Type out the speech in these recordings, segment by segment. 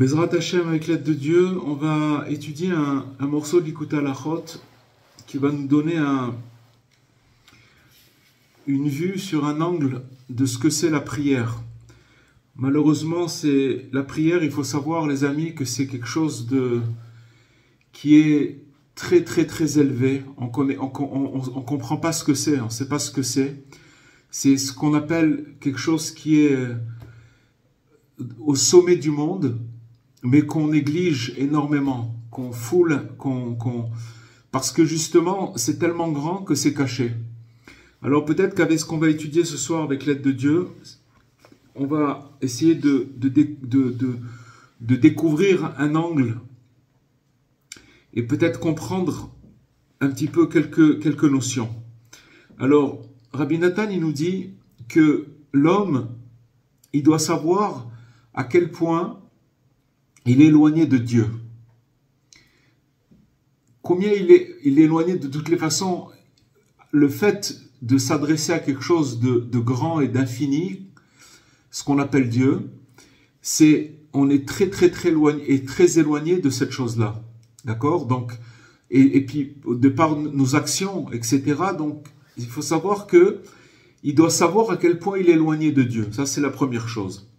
Bezrat Hashem, avec l'aide de Dieu, on va étudier un morceau de l'Ikut Halachot qui va nous donner une vue sur un angle de ce que c'est la prière. Malheureusement, c'est la prière, il faut savoir, les amis, que c'est quelque chose qui est très très très élevé. On comprend pas ce que c'est, on sait pas ce que c'est. C'est ce qu'on appelle quelque chose qui est au sommet du monde, mais qu'on néglige énormément, qu'on foule, parce que justement, c'est tellement grand que c'est caché. Alors peut-être qu'avec ce qu'on va étudier ce soir avec l'aide de Dieu, on va essayer de de découvrir un angle et peut-être comprendre un petit peu quelques notions. Alors, Rabbi Nathan, il nous dit que l'homme, il doit savoir à quel point il est éloigné de Dieu. Combien il est éloigné de toutes les façons. Le fait de s'adresser à quelque chose de grand et d'infini, ce qu'on appelle Dieu, on est très éloigné et très éloigné de cette chose-là. D'accord? Donc, et puis, de par nos actions, etc. Donc, il faut savoir il doit savoir à quel point il est éloigné de Dieu. Ça, c'est la première chose.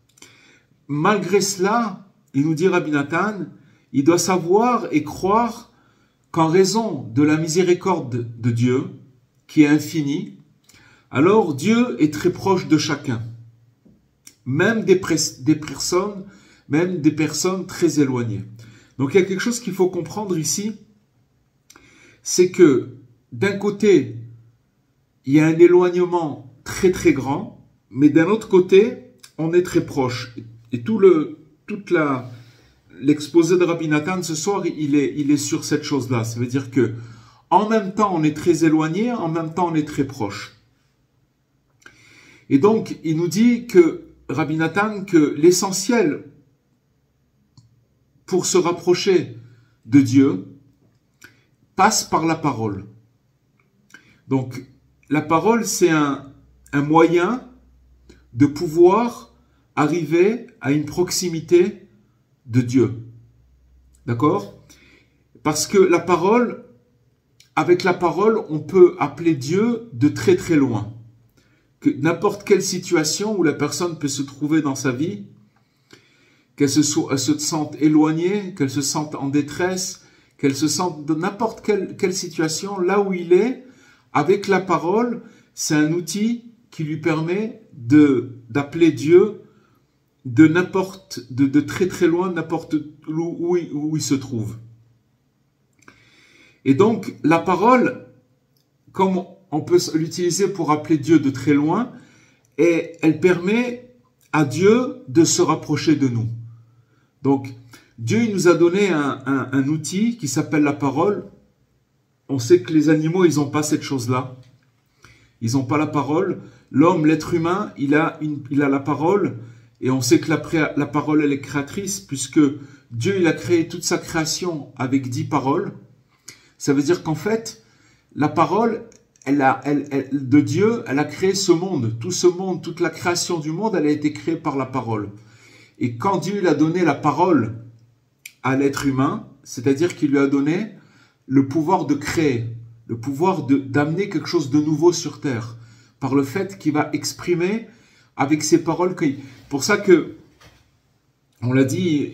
Malgré cela, il nous dit Rabbi Nathan, il doit savoir et croire qu'en raison de la miséricorde de Dieu, qui est infinie, alors Dieu est très proche de chacun. Même des personnes très éloignées. Donc il y a quelque chose qu'il faut comprendre ici, c'est que d'un côté, il y a un éloignement très grand, mais d'un autre côté, on est très proche. Et l'exposé de Rabbi Nathan ce soir, il est sur cette chose-là. Ça veut dire que en même temps, on est très éloigné, en même temps, on est très proche. Et donc, il nous dit que Rabbi Nathan, que l'essentiel pour se rapprocher de Dieu passe par la parole. Donc, la parole, c'est un moyen de pouvoir arriver à une proximité de Dieu. D'accord? Parce que avec la parole, on peut appeler Dieu de très loin. Que n'importe quelle situation où la personne peut se trouver dans sa vie, qu'elle se sente éloignée, qu'elle se sente en détresse, qu'elle se sente dans n'importe quelle situation, là où il est, avec la parole, c'est un outil qui lui permet d'appeler Dieu de très loin, n'importe où il se trouve. Et donc, la parole, comme on peut l'utiliser pour appeler Dieu de très loin, et elle permet à Dieu de se rapprocher de nous. Donc, Dieu il nous a donné un outil qui s'appelle la parole. On sait que les animaux, ils n'ont pas cette chose-là. Ils n'ont pas la parole. L'homme, l'être humain, il a la parole. Et on sait que la parole, elle est créatrice, puisque Dieu, il a créé toute sa création avec 10 paroles. Ça veut dire qu'en fait, la parole, de Dieu, elle a créé ce monde. Tout ce monde, toute la création du monde, elle a été créée par la parole. Et quand Dieu il a donné la parole à l'être humain, c'est-à-dire qu'il lui a donné le pouvoir de créer, le pouvoir d'amener quelque chose de nouveau sur terre, par le fait qu'il va exprimer avec ses paroles. Pour ça que, on l'a dit,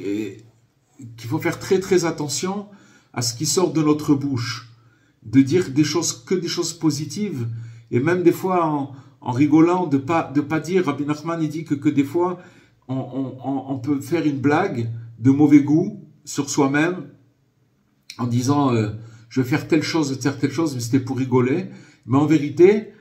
qu'il faut faire très attention à ce qui sort de notre bouche, de dire que des choses positives, et même des fois en rigolant, de pas dire. Rabbi Nachman il dit que des fois on peut faire une blague de mauvais goût sur soi-même en disant je vais faire telle chose, mais c'était pour rigoler. Mais en vérité,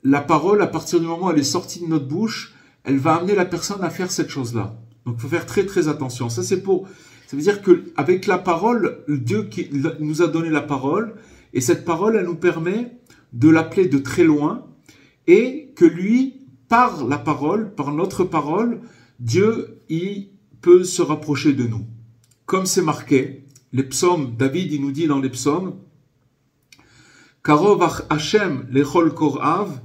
la parole, à partir du moment où elle est sortie de notre bouche, elle va amener la personne à faire cette chose-là. Donc il faut faire très attention. Ça veut dire qu'avec la parole, Dieu qui nous a donné la parole, et cette parole, elle nous permet de l'appeler de très loin, et que lui, par la parole, par notre parole, Dieu, il peut se rapprocher de nous. Comme c'est marqué, les psaumes, David, il nous dit dans les psaumes, Karov Hashem lechol korav,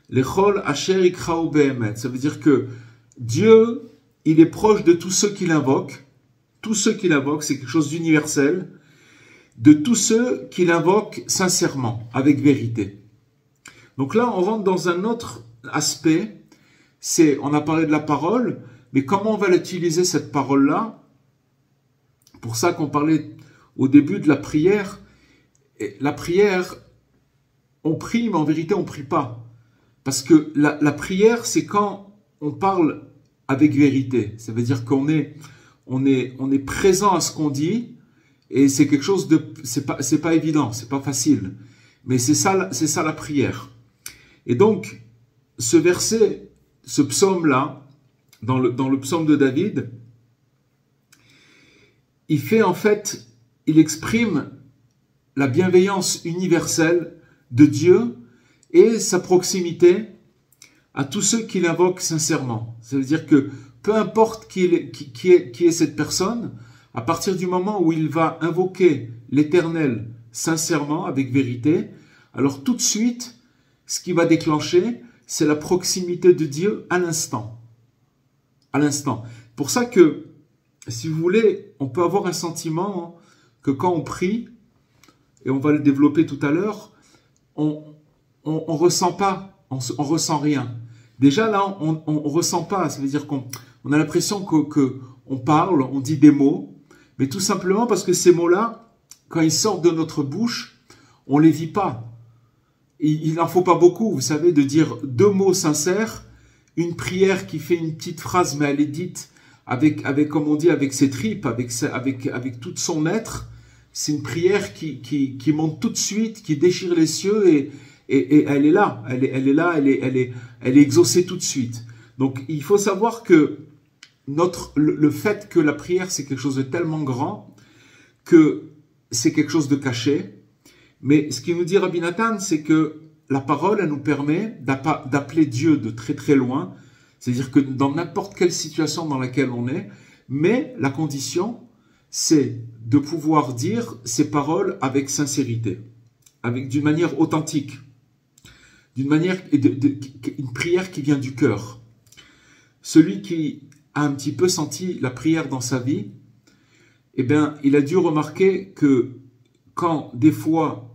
lechol asher ikrao behemet. Ça veut dire que Dieu, il est proche de tous ceux qui l'invoquent. Tous ceux qui l'invoquent, c'est quelque chose d'universel. De tous ceux qui l'invoquent sincèrement, avec vérité. Donc là, on rentre dans un autre aspect. On a parlé de la parole, mais comment on va l'utiliser cette parole-là? Pour ça qu'on parlait au début de la prière. Et la prière, on prie, mais en vérité, on ne prie pas. Parce que la prière, c'est quand on parle avec vérité. Ça veut dire qu'on est présent à ce qu'on dit, et c'est quelque chose c'est pas évident, c'est pas facile. Mais c'est ça la prière. Et donc, ce verset, ce psaume-là, dans le psaume de David, en fait, il exprime la bienveillance universelle de Dieu et sa proximité à tous ceux qui l'invoquent sincèrement. Ça veut dire que peu importe qui est cette personne, à partir du moment où il va invoquer l'Éternel sincèrement, avec vérité, alors tout de suite, ce qui va déclencher, c'est la proximité de Dieu à l'instant. À l'instant. Pour ça que, si vous voulez, on peut avoir un sentiment que quand on prie, et on va le développer tout à l'heure, on ressent pas, on ressent rien. Déjà là, on ressent pas, ça veut dire qu'on a l'impression qu'on parle, on dit des mots, mais tout simplement parce que ces mots-là, quand ils sortent de notre bouche, on les vit pas. Il n'en faut pas beaucoup, vous savez, de dire 2 mots sincères, une prière qui fait une petite phrase, mais elle est dite avec comme on dit, avec ses tripes, avec tout son être. C'est une prière qui monte tout de suite, qui déchire les cieux et elle est là, elle est exaucée tout de suite. Donc il faut savoir que le fait que la prière c'est quelque chose de tellement grand que c'est quelque chose de caché. Mais ce qu'il nous dit Rabbi Nathan, c'est que la parole, elle nous permet d'appeler Dieu de très très loin. C'est-à-dire que dans n'importe quelle situation dans laquelle on est, mais la condition, c'est de pouvoir dire ces paroles avec sincérité, d'une manière authentique, d'une manière, une prière qui vient du cœur. Celui qui a un petit peu senti la prière dans sa vie, eh bien, il a dû remarquer que quand des fois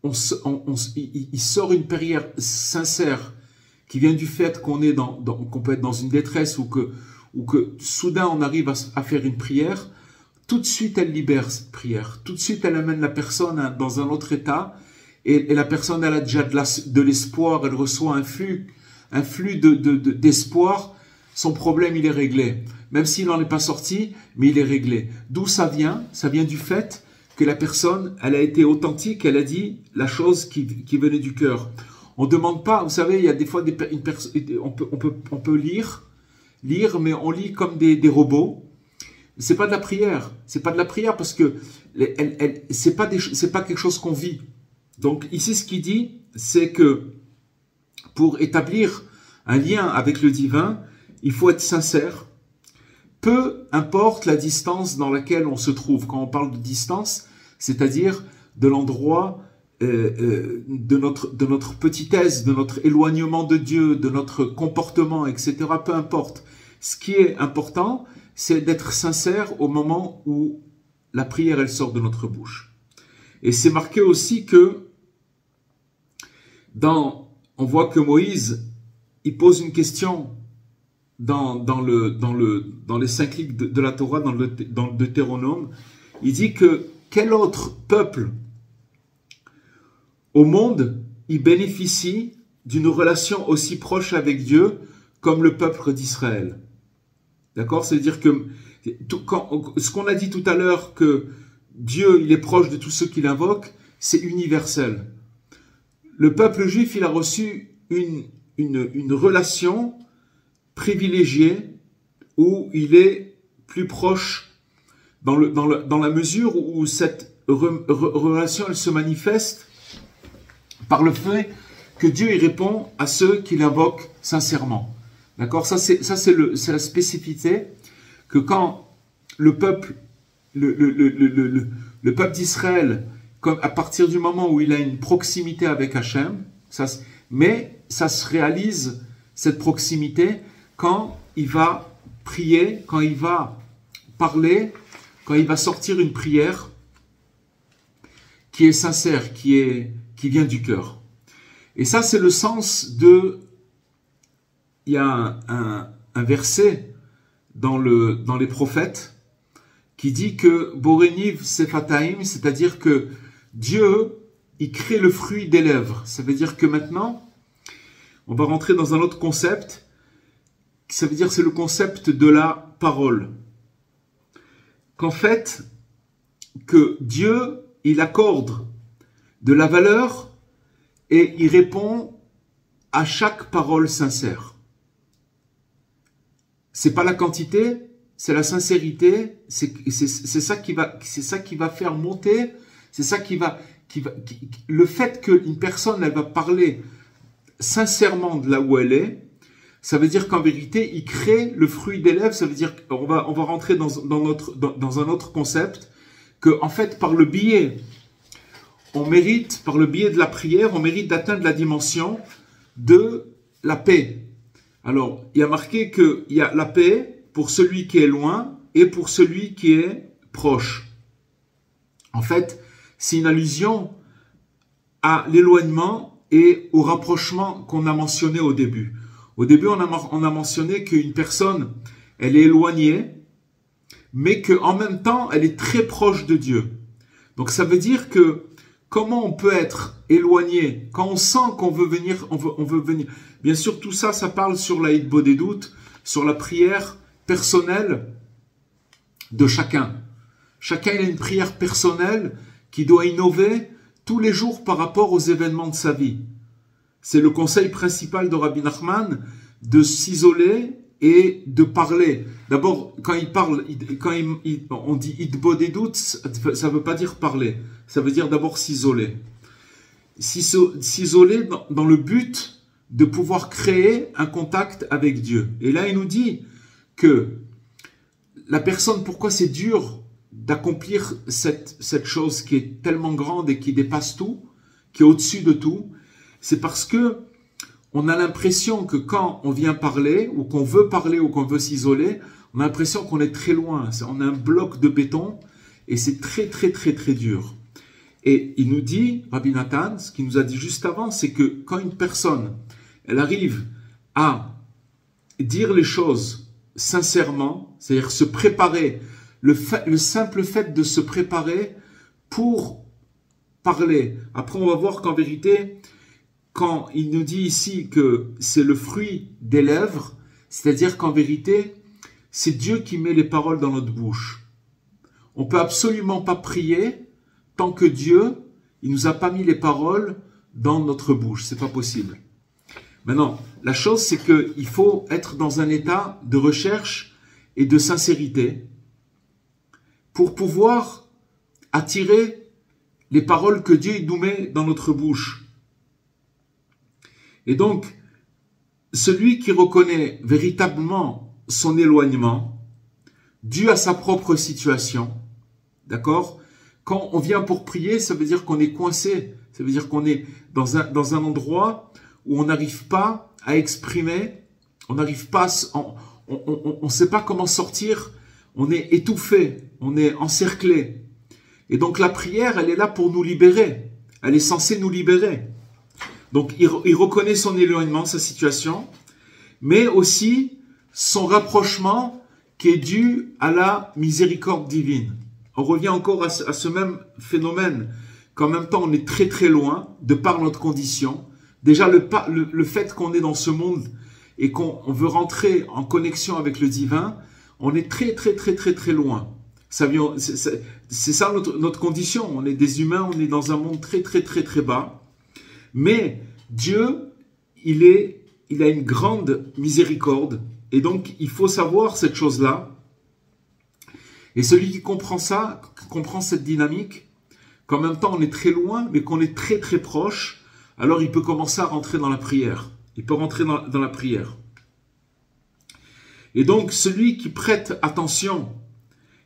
il sort une prière sincère qui vient du fait qu'on peut être dans une détresse ou que soudain on arrive à faire une prière, tout de suite elle libère cette prière, tout de suite elle amène la personne dans un autre état et la personne elle a déjà de l'espoir, elle reçoit un flux d'espoir, son problème il est réglé, même s'il n'en est pas sorti, mais il est réglé. D'où ça vient? Ça vient du fait que la personne, elle a été authentique, elle a dit la chose qui venait du cœur. On ne demande pas, vous savez, il y a des fois on peut lire, mais on lit comme des robots. C'est pas de la prière, c'est pas de la prière parce que c'est pas quelque chose qu'on vit. Donc ici, ce qu'il dit, c'est que pour établir un lien avec le divin, il faut être sincère. Peu importe la distance dans laquelle on se trouve. Quand on parle de distance, c'est-à-dire de l'endroit de notre petitesse, de notre éloignement de Dieu, de notre comportement, etc. Peu importe. Ce qui est important, c'est d'être sincère au moment où la prière, elle sort de notre bouche. Et c'est marqué aussi que on voit que Moïse, il pose une question dans les 5 livres de la Torah, dans le Deutéronome. Il dit que quel autre peuple au monde y bénéficie d'une relation aussi proche avec Dieu comme le peuple d'Israël. D'accord? C'est-à-dire que ce qu'on a dit tout à l'heure, que Dieu il est proche de tous ceux qui l'invoquent, c'est universel. Le peuple juif, il a reçu une relation privilégiée où il est plus proche dans la mesure où cette relation elle se manifeste par le fait que Dieu il répond à ceux qui l'invoquent sincèrement. D'accord? Ça c'est la spécificité que quand le peuple d'Israël, à partir du moment où il a une proximité avec Hachem, mais ça se réalise cette proximité quand il va prier, quand il va parler, quand il va sortir une prière qui est sincère, qui vient du cœur. Et ça, c'est le sens de... Il y a un verset dans les prophètes qui dit que Boreniv Sefataim, c'est-à-dire que Dieu, il crée le fruit des lèvres. Ça veut dire que maintenant, on va rentrer dans un autre concept. Ça veut dire c'est le concept de la parole. Qu'en fait, que Dieu, il accorde de la valeur et il répond à chaque parole sincère. C'est pas la quantité, c'est la sincérité, c'est ça qui va faire monter, c'est ça le fait qu'une personne, elle va parler sincèrement de là où elle est, ça veut dire qu'en vérité, il crée le fruit des lèvres. Ça veut dire qu'on va rentrer dans un autre concept, que en fait, par le biais de la prière, on mérite d'atteindre la dimension de la paix. Alors, il y a marqué qu'il y a la paix pour celui qui est loin et pour celui qui est proche. En fait, c'est une allusion à l'éloignement et au rapprochement qu'on a mentionné au début. Au début, on a mentionné qu'une personne, elle est éloignée, mais qu'en même temps, elle est très proche de Dieu. Donc ça veut dire que comment on peut être éloigné quand on sent qu'on veut venir, on veut venir. Bien sûr, tout ça, ça parle sur la hitbodedut, sur la prière personnelle de chacun. Chacun il a une prière personnelle qui doit innover tous les jours par rapport aux événements de sa vie. C'est le conseil principal de Rabbi Nachman de s'isoler et de parler. D'abord, quand il parle, on dit hitbodedut, ça ne veut pas dire parler. Ça veut dire d'abord s'isoler. S'isoler dans le but de pouvoir créer un contact avec Dieu. Et là, il nous dit que la personne, pourquoi c'est dur d'accomplir cette chose qui est tellement grande et qui dépasse tout, qui est au-dessus de tout, c'est parce que on a l'impression que quand on vient parler, ou qu'on veut parler, ou qu'on veut s'isoler, on a l'impression qu'on est très loin. On a un bloc de béton, et c'est très, très, très, très dur. Et il nous dit, Rabbi Nathan, ce qu'il nous a dit juste avant, c'est que quand une personne, elle arrive à dire les choses sincèrement, c'est-à-dire se préparer, le simple fait de se préparer pour parler. Après, on va voir qu'en vérité, quand il nous dit ici que c'est le fruit des lèvres, c'est-à-dire qu'en vérité, c'est Dieu qui met les paroles dans notre bouche. On peut absolument pas prier tant que Dieu, il nous a pas mis les paroles dans notre bouche. C'est pas possible. Maintenant, la chose, c'est qu'il faut être dans un état de recherche et de sincérité pour pouvoir attirer les paroles que Dieu nous met dans notre bouche. Et donc, celui qui reconnaît véritablement son éloignement, dû à sa propre situation, d'accord? Quand on vient pour prier, ça veut dire qu'on est coincé, ça veut dire qu'on est dans un endroit où on n'arrive pas à exprimer, on n'arrive pas, on sait pas comment sortir, on est étouffé, on est encerclé. Et donc la prière, elle est là pour nous libérer, elle est censée nous libérer. Donc il reconnaît son éloignement, sa situation, mais aussi son rapprochement qui est dû à la miséricorde divine. On revient encore à ce même phénomène, qu'en même temps on est très très loin, de par notre condition. Déjà le fait qu'on est dans ce monde et qu'on veut rentrer en connexion avec le divin, on est très très très très très loin. C'est ça notre condition, on est des humains, on est dans un monde très très très très bas. Mais Dieu, il a une grande miséricorde et donc il faut savoir cette chose-là. Et celui qui comprend ça, qui comprend cette dynamique, qu'en même temps on est très loin, mais qu'on est très très proche, alors il peut commencer à rentrer dans la prière. Il peut rentrer dans la prière. Et donc celui qui prête attention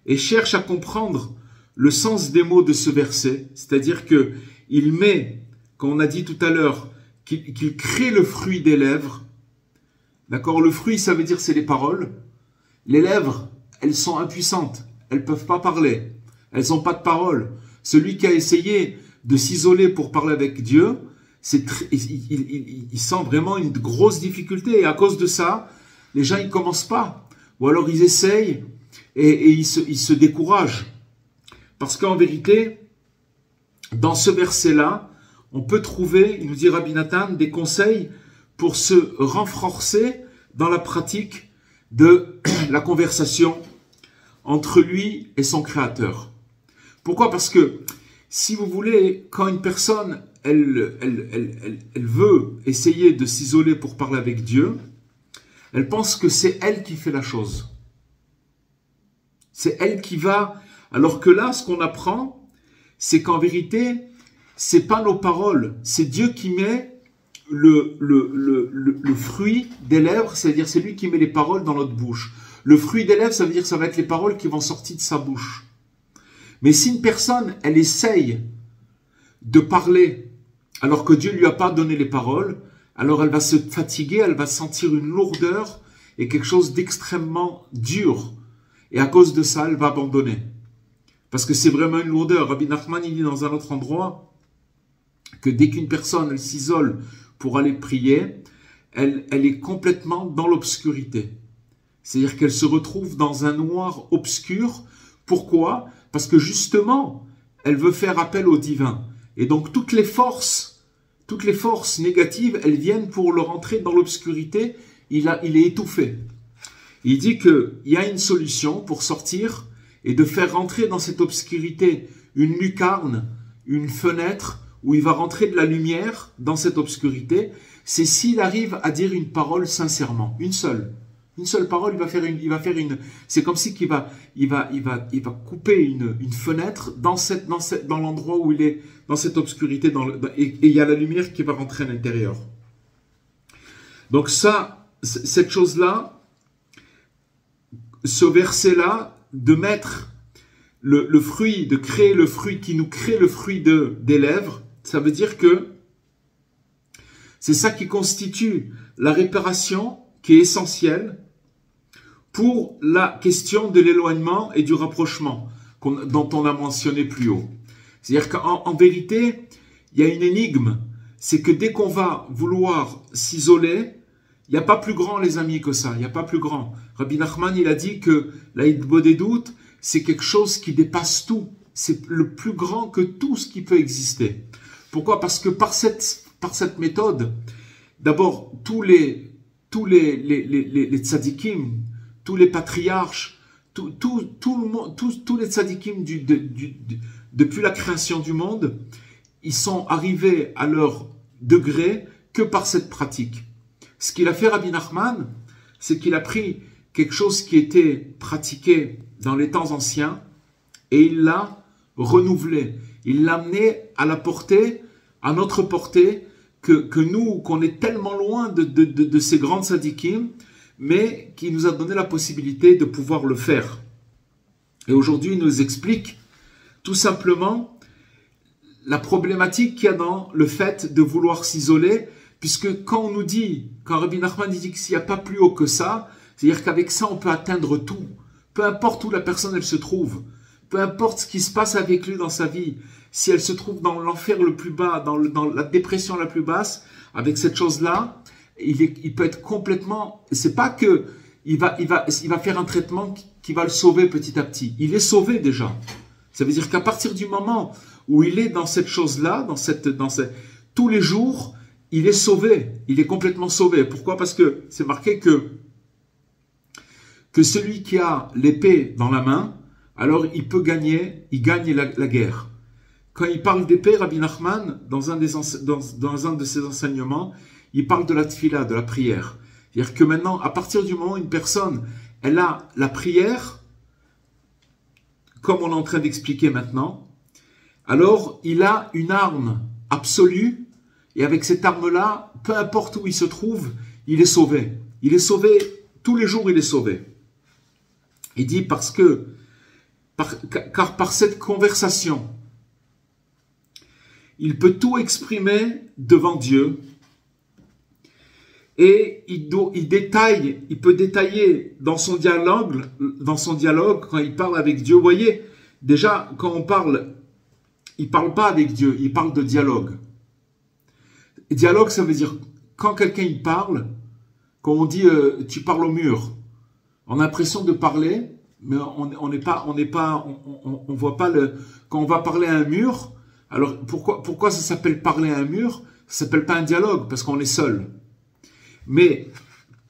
et cherche à comprendre le sens des mots de ce verset, c'est-à-dire que il met, comme on a dit tout à l'heure, qu'il crée le fruit des lèvres. D'accord? Le fruit, ça veut dire c'est les paroles. Les lèvres, elles sont impuissantes. Elles ne peuvent pas parler. Elles n'ont pas de parole. Celui qui a essayé de s'isoler pour parler avec Dieu, il sent vraiment une grosse difficulté. Et à cause de ça, les gens, ils ne commencent pas. Ou alors ils essayent et ils se découragent. Parce qu'en vérité, dans ce verset-là, on peut trouver, il nous dit Rabbi Nathan, des conseils pour se renforcer dans la pratique de la conversation entre lui et son Créateur. Pourquoi? Parce que, si vous voulez, quand une personne, elle veut essayer de s'isoler pour parler avec Dieu, elle pense que c'est elle qui fait la chose. C'est elle qui va... Alors que là, ce qu'on apprend, c'est qu'en vérité, c'est pas nos paroles. C'est Dieu qui met le fruit des lèvres, c'est-à-dire c'est lui qui met les paroles dans notre bouche. Le fruit des lèvres, ça veut dire que ça va être les paroles qui vont sortir de sa bouche. Mais si une personne, elle essaye de parler alors que Dieu ne lui a pas donné les paroles, alors elle va se fatiguer, elle va sentir une lourdeur et quelque chose d'extrêmement dur. Et à cause de ça, elle va abandonner. Parce que c'est vraiment une lourdeur. Rabbi Nachman, il dit dans un autre endroit que dès qu'une personne elle s'isole pour aller prier, elle est complètement dans l'obscurité. C'est-à-dire qu'elle se retrouve dans un noir obscur. Pourquoi? Parce que justement, elle veut faire appel au divin. Et donc toutes les forces négatives, elles viennent pour le rentrer dans l'obscurité. Il est étouffé. Il dit qu'il y a une solution pour sortir et de faire rentrer dans cette obscurité une lucarne, une fenêtre, où il va rentrer de la lumière dans cette obscurité. C'est s'il arrive à dire une parole sincèrement, une seule parole, il va faire une, c'est comme si il va couper une fenêtre dans l'endroit où il est, dans cette obscurité, et il y a la lumière qui va rentrer à l'intérieur. Donc ça, cette chose-là, ce verset-là, de mettre le fruit, de créer le fruit qui nous crée le fruit des lèvres, ça veut dire que c'est ça qui constitue la réparation qui est essentielle pour la question de l'éloignement et du rapprochement dont on a mentionné plus haut. C'est-à-dire qu'en vérité, il y a une énigme, c'est que dès qu'on va vouloir s'isoler, il n'y a pas plus grand, les amis, que ça, il n'y a pas plus grand. Rabbi Nachman, il a dit que la hitbodedut, c'est quelque chose qui dépasse tout, c'est le plus grand que tout ce qui peut exister. Pourquoi? Parce que par cette méthode, d'abord, tous les tzadikim, tous les patriarches, tout le monde, tous les tzadikim depuis la création du monde, ils sont arrivés à leur degré que par cette pratique. Ce qu'il a fait Rabbi Nachman, c'est qu'il a pris quelque chose qui était pratiqué dans les temps anciens et il l'a renouvelé. Il l'a amené à la portée, à notre portée, que nous, qu'on est tellement loin de ces grandes tzadikim, mais qui nous a donné la possibilité de pouvoir le faire. Et aujourd'hui, il nous explique tout simplement la problématique qu'il y a dans le fait de vouloir s'isoler, puisque quand Rabbi Nachman dit qu'il n'y a pas plus haut que ça, c'est-à-dire qu'avec ça, on peut atteindre tout. Peu importe où la personne elle se trouve, peu importe ce qui se passe avec lui dans sa vie, si elle se trouve dans l'enfer le plus bas, dans la dépression la plus basse, avec cette chose-là, il peut être complètement... C'est pas que il va faire un traitement qui va le sauver petit à petit. Il est sauvé déjà. Ça veut dire qu'à partir du moment où il est dans cette chose-là, tous les jours, il est sauvé. Il est complètement sauvé. Pourquoi? Parce que c'est marqué que celui qui a l'épée dans la main, alors il gagne la guerre. Quand il parle d'épée, Rabbi Nachman, dans un de ses enseignements, il parle de la tfila, de la prière. C'est-à-dire que maintenant, à partir du moment où une personne, elle a la prière, comme on est en train d'expliquer maintenant, alors il a une arme absolue, et avec cette arme-là, peu importe où il se trouve, il est sauvé. Il est sauvé, tous les jours il est sauvé. Il dit car par cette conversation, il peut tout exprimer devant Dieu et il peut détailler dans son dialogue quand il parle avec Dieu. Vous voyez, déjà quand on parle, il parle pas avec Dieu, il parle de dialogue. Dialogue, ça veut dire quand quelqu'un il parle, quand on dit tu parles au mur, on a l'impression de parler, mais on voit pas quand on va parler à un mur. Alors pourquoi ça s'appelle parler à un mur? Ça s'appelle pas un dialogue parce qu'on est seul. Mais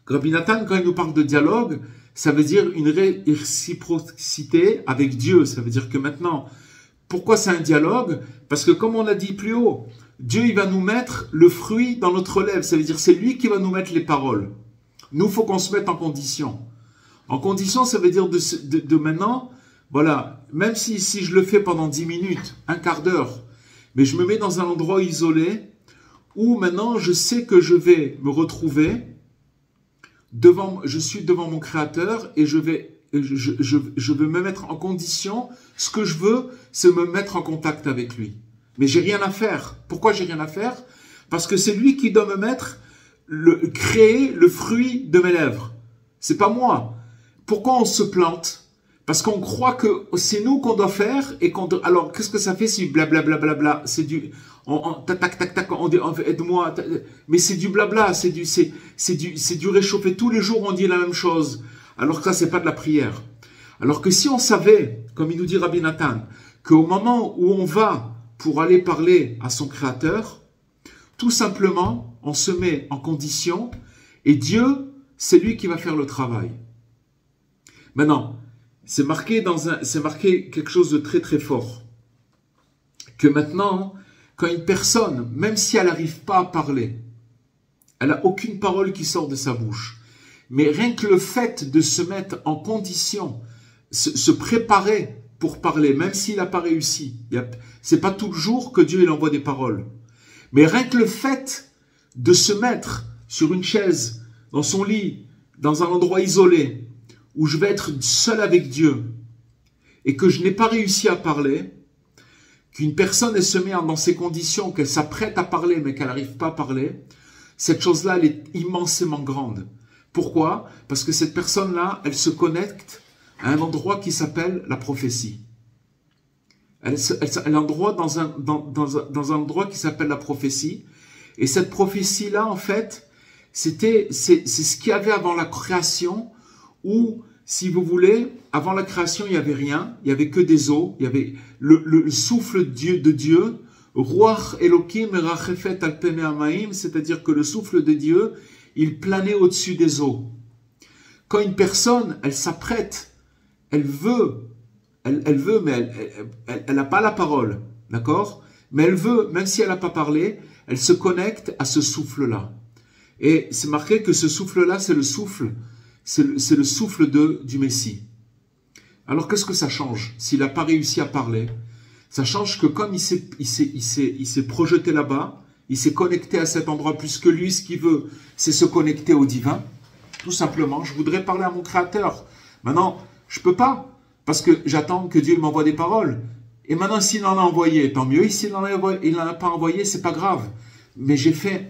Rabbi Nathan, quand il nous parle de dialogue, ça veut dire une réciprocité avec Dieu. Ça veut dire que maintenant, pourquoi c'est un dialogue? Parce que comme on a dit plus haut, Dieu il va nous mettre le fruit dans notre lèvre. Ça veut dire c'est lui qui va nous mettre les paroles. Nous, faut qu'on se mette en condition. En condition, ça veut dire de maintenant, voilà, même si je le fais pendant 10 minutes, un quart d'heure, mais je me mets dans un endroit isolé où maintenant je sais que je vais me retrouver je suis devant mon Créateur et je veux me mettre en condition. Ce que je veux, c'est me mettre en contact avec lui. Mais j'ai rien à faire. Pourquoi j'ai rien à faire? Parce que c'est lui qui doit me créer le fruit de mes lèvres. C'est pas moi. Pourquoi on se plante? Parce qu'on croit que c'est nous qu'on doit faire et alors qu'est-ce que ça fait? C'est du blablabla. C'est du tac tac tac. On dit aide-moi. Mais c'est du blabla. C'est du réchauffé. Tous les jours on dit la même chose. Alors que ça c'est pas de la prière. Alors que si on savait, comme il nous dit Rabbi Nathan, qu'au moment où on va pour aller parler à son Créateur, tout simplement on se met en condition et Dieu c'est lui qui va faire le travail. Maintenant, c'est marqué quelque chose de très très fort. Que maintenant, quand une personne, même si elle n'arrive pas à parler, elle n'a aucune parole qui sort de sa bouche, mais rien que le fait de se mettre en condition, se préparer pour parler, même s'il n'a pas réussi, c'est pas tout le jour que Dieu il envoie des paroles, mais rien que le fait de se mettre sur une chaise, dans son lit, dans un endroit isolé, où je vais être seul avec Dieu et que je n'ai pas réussi à parler, qu'une personne elle se met dans ces conditions, qu'elle s'apprête à parler mais qu'elle n'arrive pas à parler, cette chose-là, elle est immensément grande. Pourquoi? Parce que cette personne-là, elle se connecte à un endroit qui s'appelle la prophétie. Elle a un endroit dans un endroit qui s'appelle la prophétie. Et cette prophétie-là, en fait, c'est ce qu'il y avait avant la création, où, si vous voulez, avant la création, il n'y avait rien, il n'y avait que des eaux, il y avait le souffle de Dieu, Ruach Elokim Rachefet al Pene Hamaim, c'est-à-dire que le souffle de Dieu, il planait au-dessus des eaux. Quand une personne, elle s'apprête, elle veut, mais elle n'a pas la parole, d'accord? Mais elle veut, même si elle n'a pas parlé, elle se connecte à ce souffle-là. Et c'est marqué que ce souffle-là, c'est le souffle du Messie. Alors qu'est-ce que ça change s'il n'a pas réussi à parler? Ça change que comme il s'est projeté là-bas, il s'est connecté à cet endroit, puisque lui, ce qu'il veut, c'est se connecter au divin. Tout simplement, je voudrais parler à mon Créateur. Maintenant, je ne peux pas, parce que j'attends que Dieu m'envoie des paroles. Et maintenant, s'il en a envoyé, tant mieux. Et s'il n'en a pas envoyé, c'est pas grave. Mais j'ai fait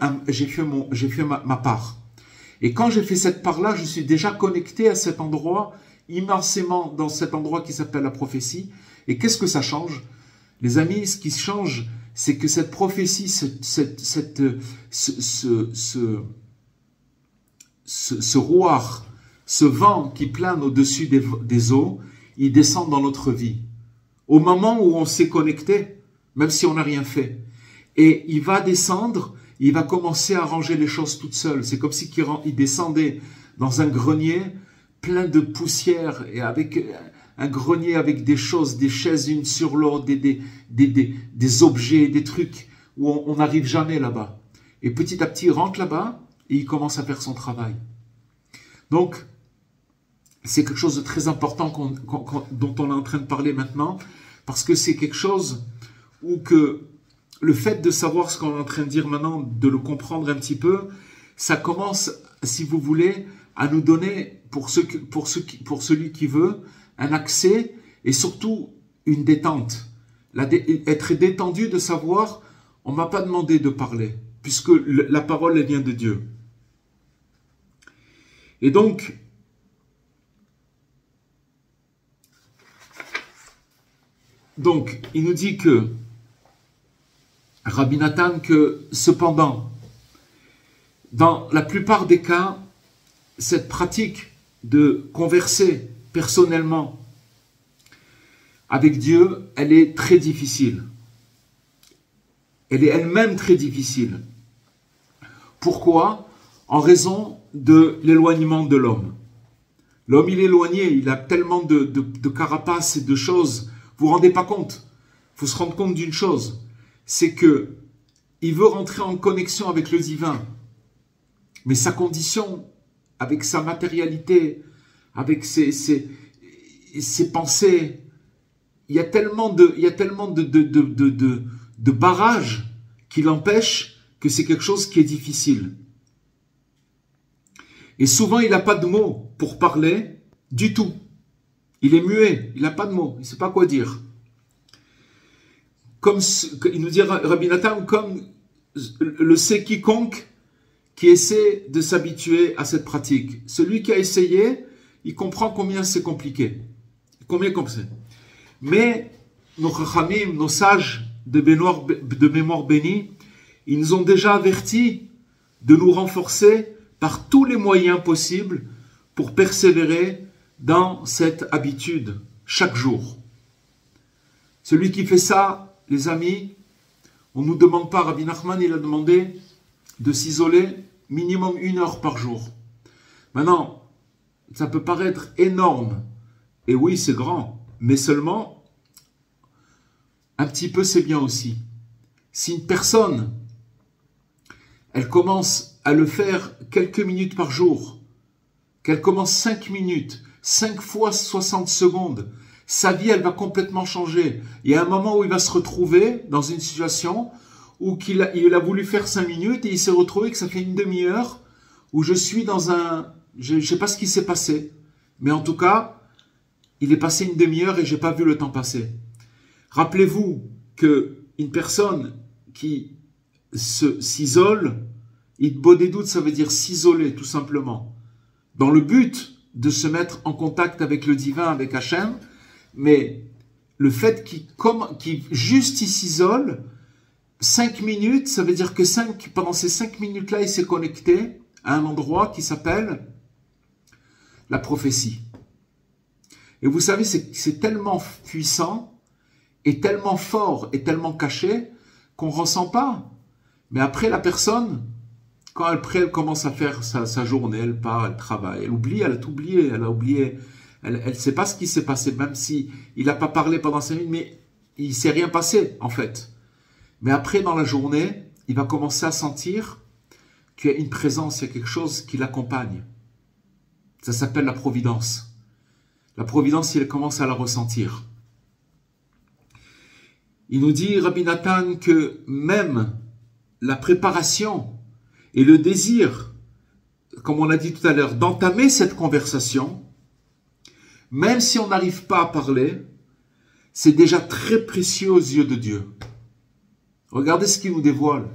ma part. Et quand j'ai fait cette part-là, je suis déjà connecté à cet endroit, immensément dans cet endroit qui s'appelle la prophétie. Et qu'est-ce que ça change? Les amis, ce qui change, c'est que cette prophétie, ce rouar, ce vent qui plane au-dessus des eaux, il descend dans notre vie. Au moment où on s'est connecté, même si on n'a rien fait. Et il va descendre, il va commencer à ranger les choses toute seule. C'est comme si il descendait dans un grenier plein de poussière et avec un grenier avec des choses, des chaises une sur l'autre, des objets, des trucs où on n'arrive jamais là-bas. Et petit à petit, il rentre là-bas et il commence à faire son travail. Donc, c'est quelque chose de très important dont on est en train de parler maintenant, parce que c'est quelque chose où que le fait de savoir ce qu'on est en train de dire maintenant, de le comprendre un petit peu, ça commence, si vous voulez, à nous donner, pour celui qui veut, un accès et surtout une détente. Être détendu de savoir, on ne m'a pas demandé de parler, puisque la parole elle vient de Dieu. Et donc, il nous dit que, Rabbi Nathan, que cependant, dans la plupart des cas, cette pratique de converser personnellement avec Dieu, elle est très difficile. Elle est elle-même très difficile. Pourquoi? En raison de l'éloignement de l'homme. L'homme, il est éloigné, il a tellement de carapaces et de choses. Vous vous rendez pas compte? Il faut se rendre compte d'une chose, c'est que il veut rentrer en connexion avec le divin. Mais sa condition, avec sa matérialité, avec ses pensées. Il y a tellement de barrages qui l'empêchent que c'est quelque chose qui est difficile. Et souvent, il n'a pas de mots pour parler du tout. Il est muet, il n'a pas de mots, il ne sait pas quoi dire. Comme il nous dit Rabbi Nathan, comme le sait quiconque qui essaie de s'habituer à cette pratique. Celui qui a essayé, il comprend combien c'est compliqué. Combien c'est. Mais nos chachamim, nos sages de mémoire bénie, ils nous ont déjà avertis de nous renforcer par tous les moyens possibles pour persévérer dans cette habitude chaque jour. Celui qui fait ça, les amis, on ne nous demande pas, Rabbi Nachman, il a demandé de s'isoler minimum 1 heure par jour. Maintenant, ça peut paraître énorme, et oui, c'est grand, mais seulement, un petit peu, c'est bien aussi. Si une personne, elle commence à le faire quelques minutes par jour, qu'elle commence 5 minutes, 5 fois 60 secondes, sa vie, elle va complètement changer. Il y a un moment où il va se retrouver dans une situation où il a voulu faire 5 minutes et il s'est retrouvé que ça fait une demi-heure où je suis dans un... Je ne sais pas ce qui s'est passé, mais en tout cas, il est passé une demi-heure et je n'ai pas vu le temps passer. Rappelez-vous qu'une personne qui s'isole, Hitbodedut, ça veut dire s'isoler tout simplement, dans le but de se mettre en contact avec le divin, avec Hachem, mais le fait qu'il juste il s'isole, 5 minutes, ça veut dire que pendant ces 5 minutes-là, il s'est connecté à un endroit qui s'appelle la prophétie. Et vous savez, c'est tellement puissant, et tellement fort, et tellement caché, qu'on ne ressent pas. Mais après, la personne, quand elle commence à faire sa journée, elle part, elle travaille, elle a tout oublié, elle ne sait pas ce qui s'est passé, même si il n'a pas parlé pendant 5 minutes, mais il ne s'est rien passé, en fait. Mais après, dans la journée, il va commencer à sentir qu'il y a une présence, il y a quelque chose qui l'accompagne. Ça s'appelle la providence. La providence, il commence à la ressentir. Il nous dit, Rabbi Nathan, que même la préparation et le désir, comme on l'a dit tout à l'heure, d'entamer cette conversation, même si on n'arrive pas à parler, c'est déjà très précieux aux yeux de Dieu. Regardez ce qu'il nous dévoile.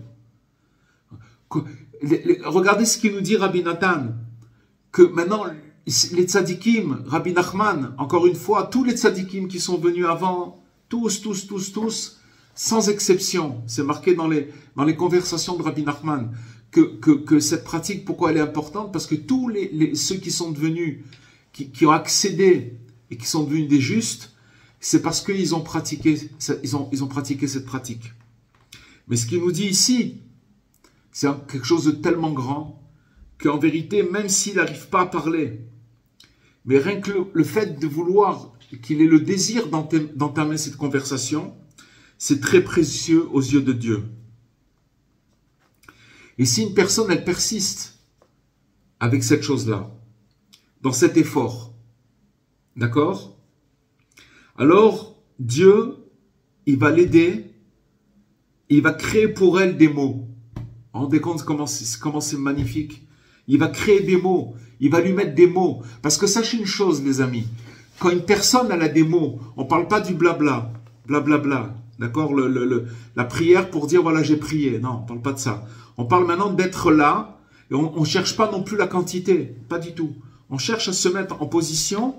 Regardez ce qu'il nous dit Rabbi Nathan, que maintenant, les tzadikim, Rabbi Nachman, encore une fois, tous les tzadikim qui sont venus avant, tous, sans exception, c'est marqué dans les conversations de Rabbi Nachman, que cette pratique, pourquoi elle est importante? Parce que tous ceux qui sont devenus, qui ont accédé et qui sont devenus des justes, c'est parce qu'ils ont pratiqué cette pratique. Mais ce qu'il nous dit ici, c'est quelque chose de tellement grand qu'en vérité, même s'il n'arrive pas à parler, mais rien que le fait de vouloir qu'il ait le désir d'entamer cette conversation, c'est très précieux aux yeux de Dieu. Et si une personne, elle persiste avec cette chose-là, dans cet effort, d'accord? Alors, Dieu, il va l'aider, il va créer pour elle des mots. Vous vous rendez compte comment c'est magnifique? Il va créer des mots, il va lui mettre des mots. Parce que sachez une chose, les amis, quand une personne elle a des mots, on ne parle pas du blabla, blablabla, d'accord, la prière pour dire voilà j'ai prié, non, on ne parle pas de ça. On parle maintenant d'être là, et on ne cherche pas non plus la quantité, pas du tout. On cherche à se mettre en position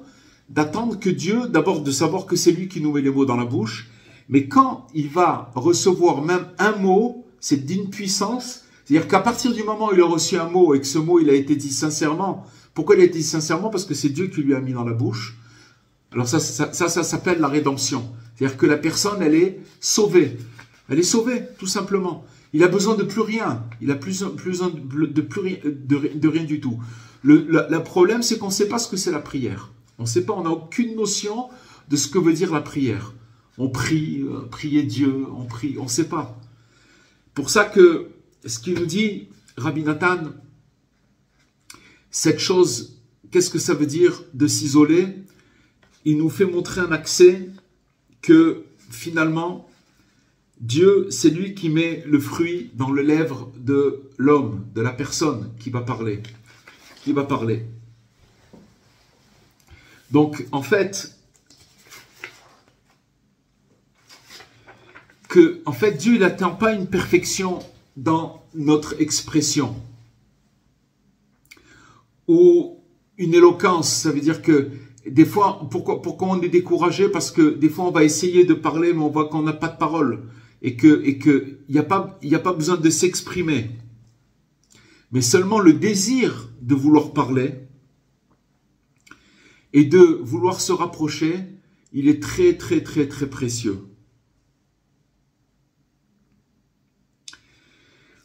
d'attendre que Dieu, d'abord de savoir que c'est lui qui nous met les mots dans la bouche, mais quand il va recevoir même un mot, c'est d'une puissance, c'est-à-dire qu'à partir du moment où il a reçu un mot et que ce mot il a été dit sincèrement, pourquoi il a été dit sincèrement? Parce que c'est Dieu qui lui a mis dans la bouche. Alors ça s'appelle la rédemption. C'est-à-dire que la personne, elle est sauvée. Elle est sauvée, tout simplement. Il a besoin de plus rien. Il a besoin de rien du tout. Le problème, c'est qu'on ne sait pas ce que c'est la prière. On ne sait pas, on n'a aucune notion de ce que veut dire la prière. On prie, prier Dieu, on prie, on ne sait pas. Pour ça que, ce qu'il nous dit, Rabbi Nathan, cette chose qu'est-ce que ça veut dire de s'isoler? Il nous fait montrer un accès que finalement, Dieu, c'est lui qui met le fruit dans le lèvre de l'homme, de la personne qui va parler. Donc, en fait, Dieu, il n'attend pas une perfection dans notre expression. Ou une éloquence, ça veut dire que des fois, pourquoi on est découragé? Parce que des fois, on va essayer de parler, mais on voit qu'on n'a pas de parole. Et qu'il n'y a pas besoin de s'exprimer. Mais seulement le désir de vouloir parler et de vouloir se rapprocher, il est très, très, très, très précieux.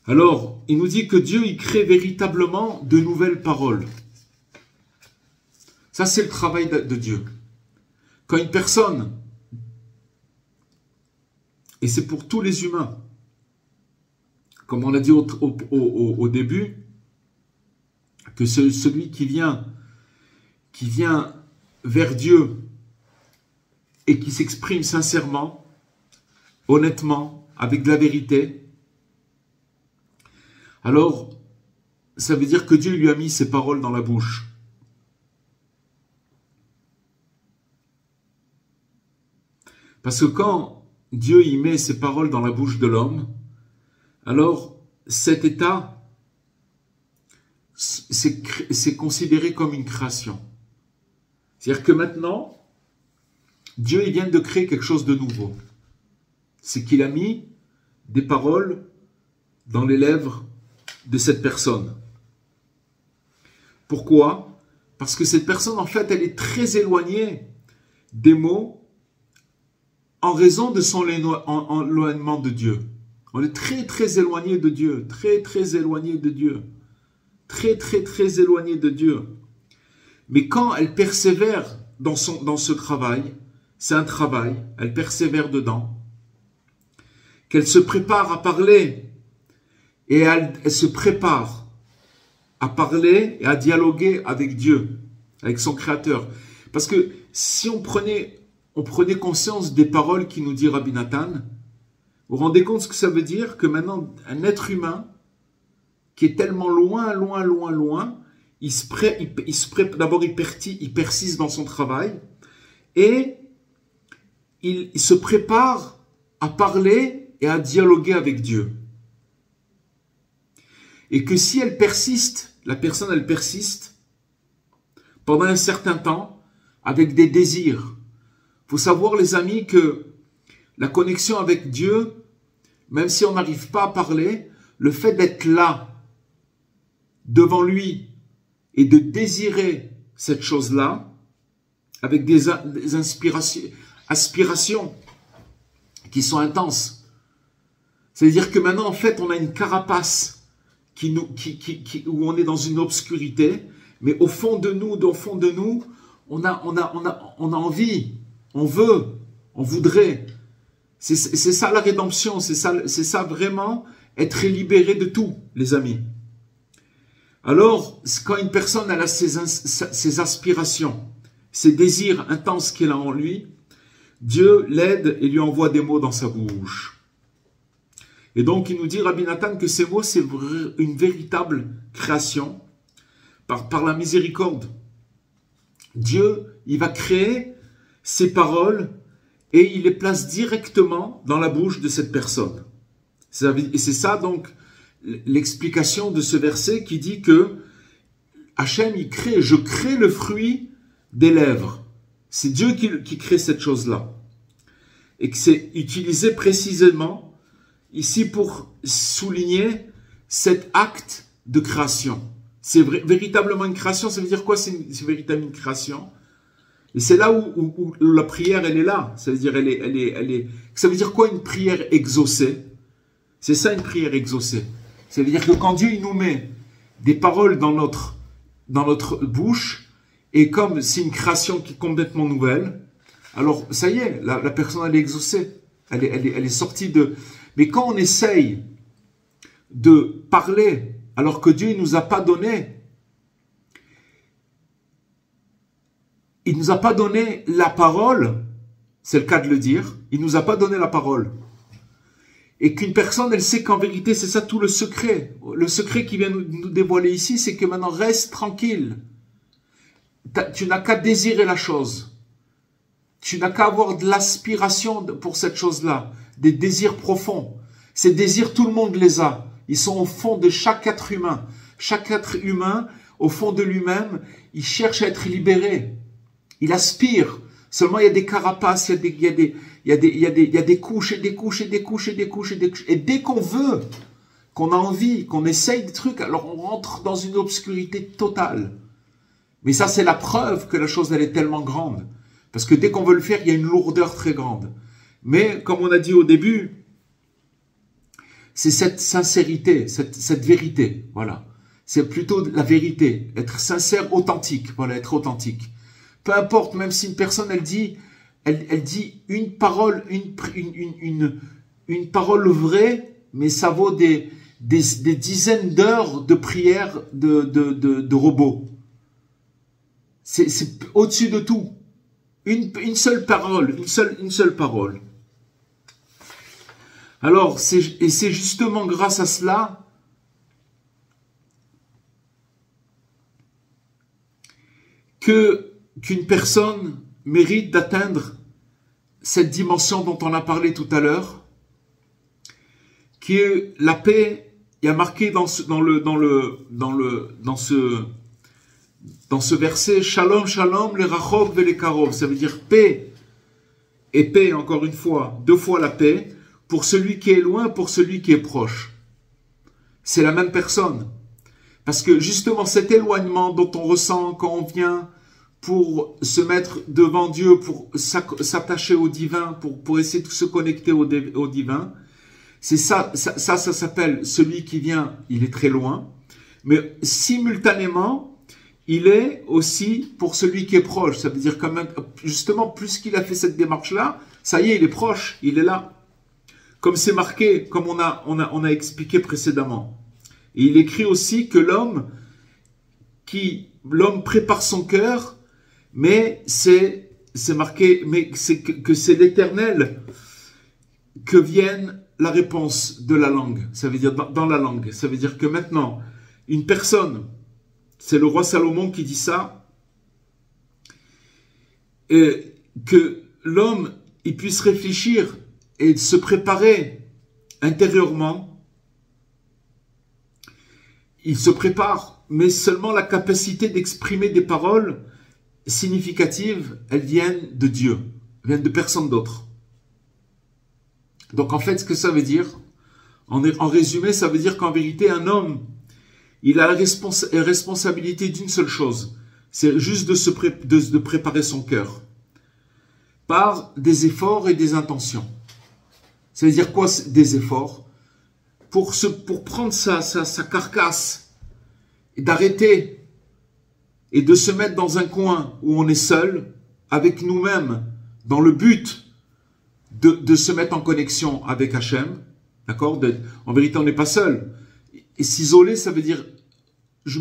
Alors, il nous dit que Dieu, il crée véritablement de nouvelles paroles. Ça, c'est le travail de Dieu. Quand une personne, et c'est pour tous les humains, comme on l'a dit au début, que celui qui vient vers Dieu et qui s'exprime sincèrement, honnêtement, avec de la vérité, alors ça veut dire que Dieu lui a mis ses paroles dans la bouche. Parce que quand Dieu y met ses paroles dans la bouche de l'homme, alors cet état, c'est considéré comme une création. C'est-à-dire que maintenant, Dieu il vient de créer quelque chose de nouveau. C'est qu'il a mis des paroles dans les lèvres de cette personne. Pourquoi? Parce que cette personne, en fait, elle est très éloignée des mots en raison de son éloignement de Dieu. On est très, très éloigné de Dieu. Très, très éloigné de Dieu. Très, très, très éloigné de Dieu. Mais quand elle persévère dans ce travail, c'est un travail, elle persévère dedans, qu'elle se prépare à parler, et elle se prépare à parler et à dialoguer avec Dieu, avec son Créateur. Parce que si on prenait conscience des paroles qui nous dit Rabbi Nathan, vous vous rendez compte ce que ça veut dire? Que maintenant, un être humain qui est tellement loin, d'abord il persiste dans son travail et il se prépare à parler et à dialoguer avec Dieu. Et que si elle persiste, la personne elle persiste pendant un certain temps avec des désirs. Il faut savoir les amis que la connexion avec Dieu, même si on n'arrive pas à parler, le fait d'être là, devant lui, et de désirer cette chose-là, avec des aspirations qui sont intenses. C'est-à-dire que maintenant, en fait, on a une carapace où on est dans une obscurité, mais au fond de nous, on a envie, on veut, on voudrait. C'est ça la rédemption, c'est ça vraiment, être libéré de tout, les amis. Alors, quand une personne elle a ses aspirations, ses désirs intenses qu'elle a en lui, Dieu l'aide et lui envoie des mots dans sa bouche. Et donc, il nous dit, Rabbi Nathan, que ces mots, c'est une véritable création par la miséricorde. Dieu, il va créer ces paroles et il les place directement dans la bouche de cette personne. Et c'est ça, donc, l'explication de ce verset qui dit que Hachem, je crée le fruit des lèvres. C'est Dieu qui crée cette chose-là. Et que c'est utilisé précisément ici pour souligner cet acte de création. C'est véritablement une création. Ça veut dire quoi? C'est véritablement une création. Et c'est là où la prière, elle est là. Ça veut dire, ça veut dire quoi une prière exaucée? C'est ça une prière exaucée. Ça veut dire que quand Dieu il nous met des paroles dans notre bouche, et comme c'est une création qui est complètement nouvelle, alors ça y est, la personne elle est exaucée. Elle est sortie de... Mais quand on essaye de parler alors que Dieu ne nous a pas donné il nous a pas donné la parole, c'est le cas de le dire, il nous a pas donné la parole. Et qu'une personne, elle sait qu'en vérité, c'est ça tout le secret. Le secret qui vient nous dévoiler ici, c'est que maintenant, reste tranquille. Tu n'as qu'à désirer la chose. Tu n'as qu'à avoir de l'aspiration pour cette chose-là, des désirs profonds. Ces désirs, tout le monde les a. Ils sont au fond de chaque être humain. Chaque être humain, au fond de lui-même, il cherche à être libéré. Il aspire. Seulement, il y a des carapaces, il y a des couches et des couches et des couches et des couches et des couches. Et dès qu'on veut, qu'on a envie, qu'on essaye des trucs, alors on rentre dans une obscurité totale. Mais ça, c'est la preuve que la chose, elle est tellement grande. Parce que dès qu'on veut le faire, il y a une lourdeur très grande. Mais, comme on a dit au début, c'est cette sincérité, cette vérité, voilà. C'est plutôt la vérité, être sincère, authentique, voilà, être authentique. Peu importe, même si une personne, elle dit une parole, une parole vraie, mais ça vaut des dizaines d'heures de prière de robots. C'est au-dessus de tout. Une seule parole, une seule parole. Alors, c'est justement grâce à cela qu'une personne mérite d'atteindre cette dimension dont on a parlé tout à l'heure, qui est la paix. Il y a marqué dans ce verset, Shalom, Shalom, les Rachov et les Karov. Ça veut dire paix. Et paix, encore une fois, deux fois la paix, pour celui qui est loin, pour celui qui est proche. C'est la même personne. Parce que justement, cet éloignement dont on ressent quand on vient pour se mettre devant Dieu, pour s'attacher au divin, pour essayer de se connecter au divin, c'est ça s'appelle celui qui vient, il est très loin, mais simultanément, il est aussi pour celui qui est proche. Ça veut dire quand même, justement, plus qu'il a fait cette démarche-là, ça y est, il est proche, il est là. Comme c'est marqué, comme on a expliqué précédemment. Et il écrit aussi que l'homme prépare son cœur, mais c'est marqué, mais que c'est l'Éternel que vienne la réponse de la langue. Ça veut dire dans la langue. Ça veut dire que maintenant, une personne, c'est le roi Salomon qui dit ça, et que l'homme, il puisse réfléchir et se préparer intérieurement. Il se prépare, mais seulement la capacité d'exprimer des paroles significatives, elles viennent de Dieu, elles viennent de personne d'autre. Donc en fait, ce que ça veut dire, en résumé, ça veut dire qu'en vérité, un homme, il a la responsabilité d'une seule chose, c'est juste de préparer son cœur par des efforts et des intentions. Ça veut dire quoi, des efforts? Pour prendre sa carcasse et d'arrêter et de se mettre dans un coin où on est seul avec nous-mêmes dans le but de se mettre en connexion avec Hachem, d'accord? En vérité, on n'est pas seul. Et s'isoler, ça veut dire je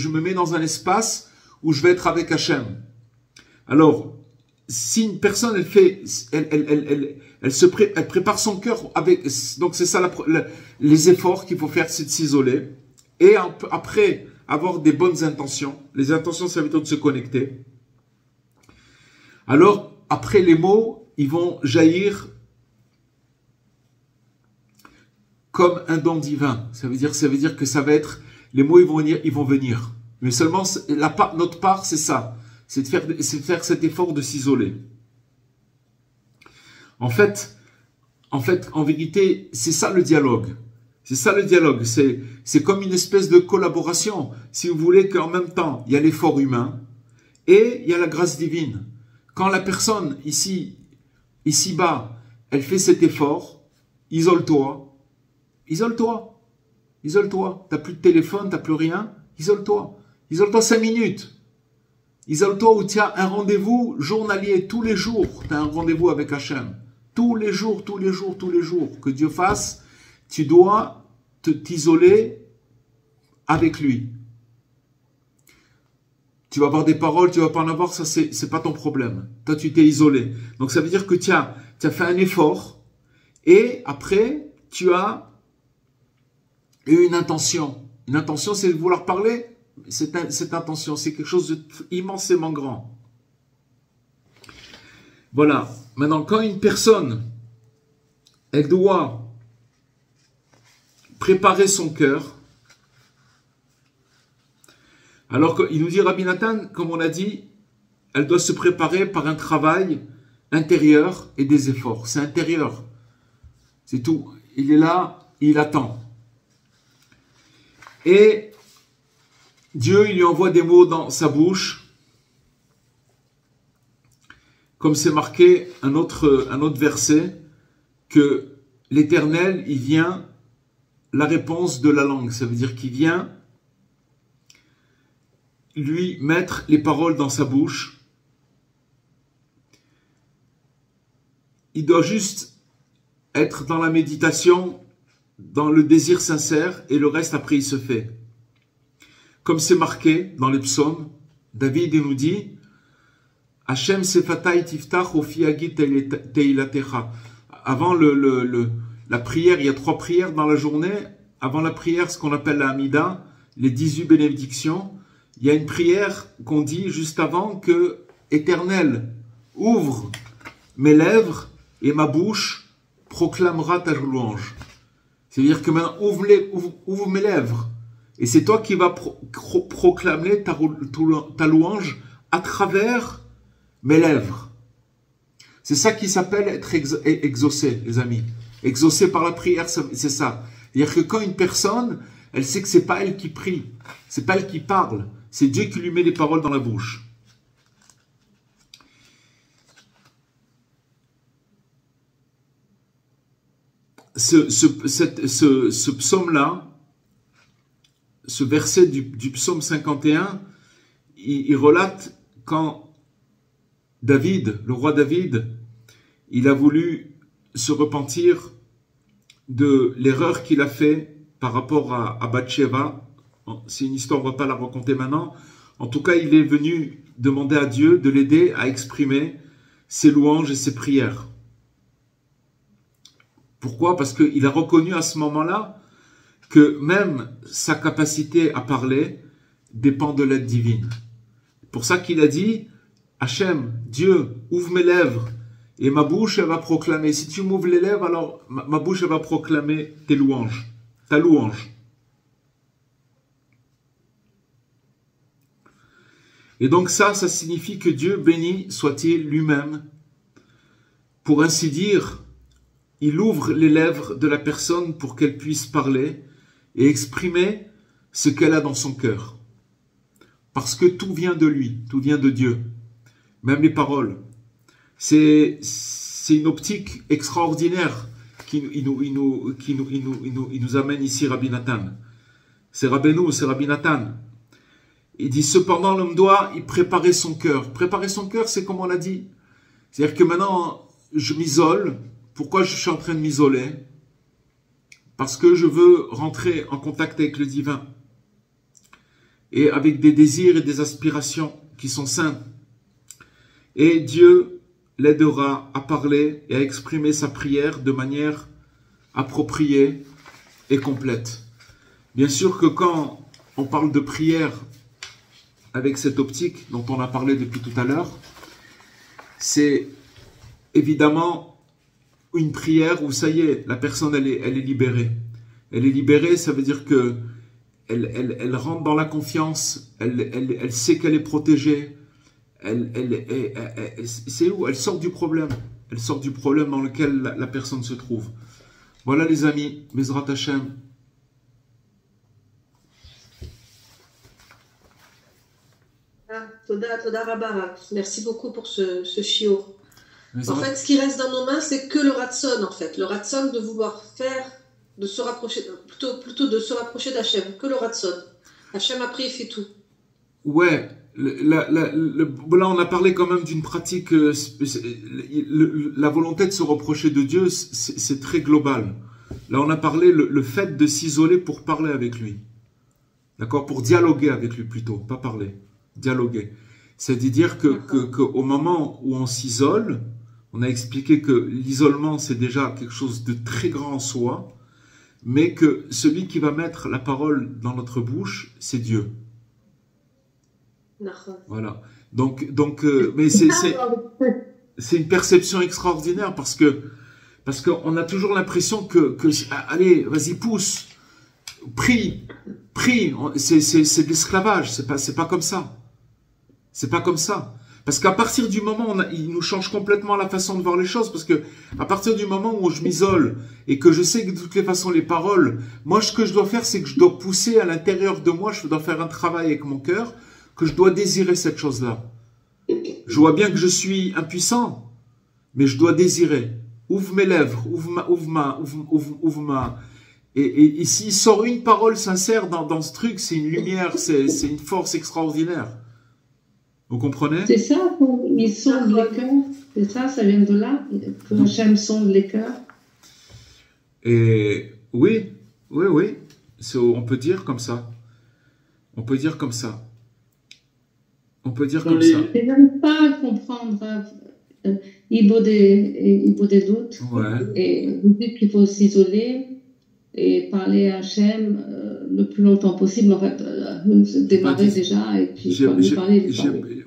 me mets dans un espace où je vais être avec Hachem. Alors, si une personne, elle prépare son cœur avec, donc c'est ça les efforts qu'il faut faire, c'est de s'isoler. Et après, avoir des bonnes intentions. Les intentions, ça veut dire de se connecter. Alors, après les mots, ils vont jaillir comme un don divin. Ça veut dire que ça va être, les mots, ils vont venir. Mais seulement, notre part, c'est ça. C'est de faire cet effort de s'isoler. En fait, en vérité, c'est ça le dialogue. C'est ça le dialogue. C'est comme une espèce de collaboration. Si vous voulez qu'en même temps, il y a l'effort humain et il y a la grâce divine. Quand la personne, ici-bas, elle fait cet effort, isole-toi. Isole-toi. Isole-toi. T'as plus de téléphone, t'as plus rien. Isole-toi. Isole-toi 5 minutes. Isole-toi où tu as un rendez-vous journalier, tous les jours, tu as un rendez-vous avec Hachem. Tous les jours, tous les jours, tous les jours. Que Dieu fasse, tu dois t'isoler avec lui. tu vas avoir des paroles, tu vas pas en avoir, ça c'est pas ton problème. Toi, tu t'es isolé. Donc ça veut dire que tu as fait un effort et après, tu as eu une intention. Une intention, c'est de vouloir parler. Cette intention, c'est quelque chose d'immensément grand. Voilà. Maintenant, quand une personne, elle doit préparer son cœur, alors qu'il nous dit Rabbi Nathan, comme on a dit, elle doit se préparer par un travail intérieur et des efforts. C'est intérieur. C'est tout. Il est là, il attend. Et Dieu, il lui envoie des mots dans sa bouche, comme c'est marqué un autre verset, que l'Éternel, il vient la réponse de la langue. Ça veut dire qu'il vient lui mettre les paroles dans sa bouche. Il doit juste être dans la méditation, dans le désir sincère, et le reste après il se fait. Comme c'est marqué dans les psaumes, David nous dit Hachem sefatai tiftach ofiagi teilatecha. Avant la prière, il y a 3 prières dans la journée. Avant la prière, ce qu'on appelle la Hamida, les 18 bénédictions, il y a une prière qu'on dit juste avant que Éternel, ouvre mes lèvres et ma bouche proclamera ta louange. C'est-à-dire que maintenant, ouvre mes lèvres. Et c'est toi qui vas proclamer ta louange à travers mes lèvres. C'est ça qui s'appelle être exaucé, les amis. Exaucé par la prière, c'est ça. C'est-à-dire que quand une personne, elle sait que c'est pas elle qui prie, c'est pas elle qui parle, c'est Dieu qui lui met les paroles dans la bouche. Ce psaume-là, ce verset du psaume 51, il relate quand David, le roi David, il a voulu se repentir de l'erreur qu'il a fait par rapport à Bathsheba. C'est une histoire, on ne va pas la raconter maintenant. En tout cas, il est venu demander à Dieu de l'aider à exprimer ses louanges et ses prières. Pourquoi? Parce qu'il a reconnu à ce moment-là que même sa capacité à parler dépend de l'aide divine. C'est pour ça qu'il a dit Hachem, Dieu, ouvre mes lèvres et ma bouche, elle va proclamer. Si tu m'ouvres les lèvres, alors ma bouche, elle va proclamer tes louanges, ta louange. Et donc ça signifie que Dieu, béni soit-il lui-même, pour ainsi dire, il ouvre les lèvres de la personne pour qu'elle puisse parler et exprimer ce qu'elle a dans son cœur. Parce que tout vient de lui, tout vient de Dieu. Même les paroles. C'est une optique extraordinaire qui nous amène ici Rabbi Nathan. C'est Rabbeinu, c'est Rabbi Nathan. Il dit cependant l'homme doit y préparer son cœur. Préparer son cœur, c'est comme on l'a dit. C'est-à-dire que maintenant, je m'isole. Pourquoi je suis en train de m'isoler? Parce que je veux rentrer en contact avec le divin. Et avec des désirs et des aspirations qui sont saints. Et Dieu l'aidera à parler et à exprimer sa prière de manière appropriée et complète. Bien sûr que quand on parle de prière avec cette optique dont on a parlé depuis tout à l'heure, c'est évidemment une prière où ça y est, la personne elle est libérée. Elle est libérée, ça veut dire que elle rentre dans la confiance, elle sait qu'elle est protégée, c'est où? Elle sort du problème. Elle sort du problème dans lequel la personne se trouve. Voilà les amis, Bezrat Hashem. Toda Rabba. Merci beaucoup pour ce shiur. En fait, ce qui reste dans nos mains, c'est que le ratson, en fait. Le ratson de vouloir faire, de se rapprocher, plutôt de se rapprocher d'Hachem, que le ratson. Hachem, après, il fait tout. Ouais, là, on a parlé quand même d'une pratique, la volonté de se reprocher de Dieu, c'est très global. Là, on a parlé le fait de s'isoler pour parler avec lui. D'accord? Pour dialoguer avec lui plutôt, pas parler. Dialoguer. C'est-à-dire qu'au moment où on s'isole, on a expliqué que l'isolement, c'est déjà quelque chose de très grand en soi, mais que celui qui va mettre la parole dans notre bouche, c'est Dieu. Voilà. Donc, mais c'est une perception extraordinaire parce qu'on a toujours l'impression que allez, vas-y, pousse, prie, c'est de l'esclavage, c'est pas comme ça. C'est pas comme ça. Parce qu'à partir du moment où il nous change complètement la façon de voir les choses, parce que à partir du moment où je m'isole et que je sais que de toutes les façons les paroles, moi ce que je dois faire, c'est que je dois pousser à l'intérieur de moi, je dois faire un travail avec mon cœur, que je dois désirer cette chose-là. Je vois bien que je suis impuissant, mais je dois désirer. Ouvre mes lèvres, ouvre ma. Et s'il sort une parole sincère dans ce truc, c'est une lumière, c'est une force extraordinaire. Vous comprenez? C'est ça, ils sondent les cœurs. C'est ça, ça vient de là, que Hachem sonde les cœurs. Et oui. On peut dire comme ça. On peut dire comme ça. Je n'arrive pas à comprendre Ibo des doutes. Ouais. Et vous dites qu'il faut s'isoler et parler à Hachem le plus longtemps possible, en fait, démarrer déjà et puis lui parler.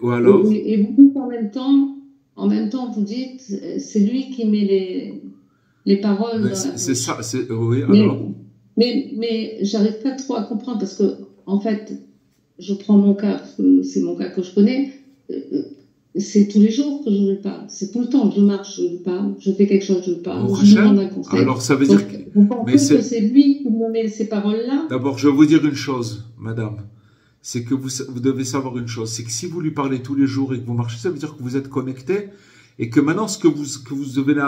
Ou alors... Et vous dites en même temps, vous dites, c'est lui qui met les paroles dans la c'est ça, oui, alors... Mais j'arrive pas trop à comprendre parce que, en fait, je prends mon cas, c'est mon cas que je connais, c'est tous les jours que je lui parle, c'est tout le temps, je marche, je lui parle, je fais quelque chose, je lui parle, je lui demande un conseil. Alors ça veut dire que... Vous pensez que c'est lui qui me met ces paroles-là? D'abord, je vais vous dire une chose, madame, c'est que vous devez savoir une chose, c'est que si vous lui parlez tous les jours et que vous marchez, ça veut dire que vous êtes connecté et que maintenant, ce que vous devez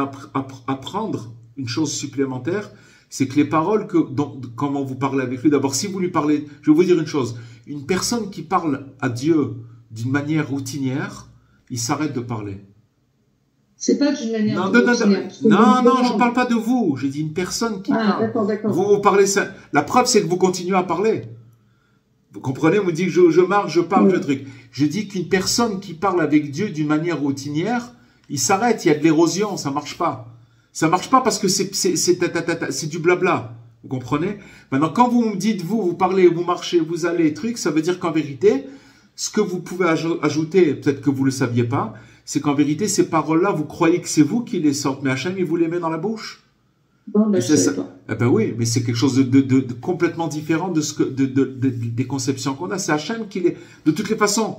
apprendre, une chose supplémentaire, c'est que les paroles, comment vous parlez avec lui, d'abord, si vous lui parlez, je vais vous dire une chose, une personne qui parle à Dieu d'une manière routinière, il s'arrête de parler. C'est pas d'une manière routinière. Non, je ne parle pas de vous, j'ai dit une personne qui parle. D'accord. Vous parlez ça. La preuve, c'est que vous continuez à parler. Vous comprenez? Vous dites que je marche, je parle, je truc. Je dis qu'une personne qui parle avec Dieu d'une manière routinière, il s'arrête, il y a de l'érosion, ça marche pas. Ça marche pas parce que c'est du blabla. Vous comprenez? Maintenant, quand vous me dites, vous parlez, vous marchez, vous allez, truc, ça veut dire qu'en vérité, ce que vous pouvez ajouter, peut-être que vous le saviez pas, c'est qu'en vérité, ces paroles-là, vous croyez que c'est vous qui les sortez, mais Hachem, il vous les met dans la bouche. Bon, ben, je sais pas. Eh ben oui, mais c'est quelque chose de complètement différent des conceptions qu'on a. C'est Hachem qui les... De toutes les façons,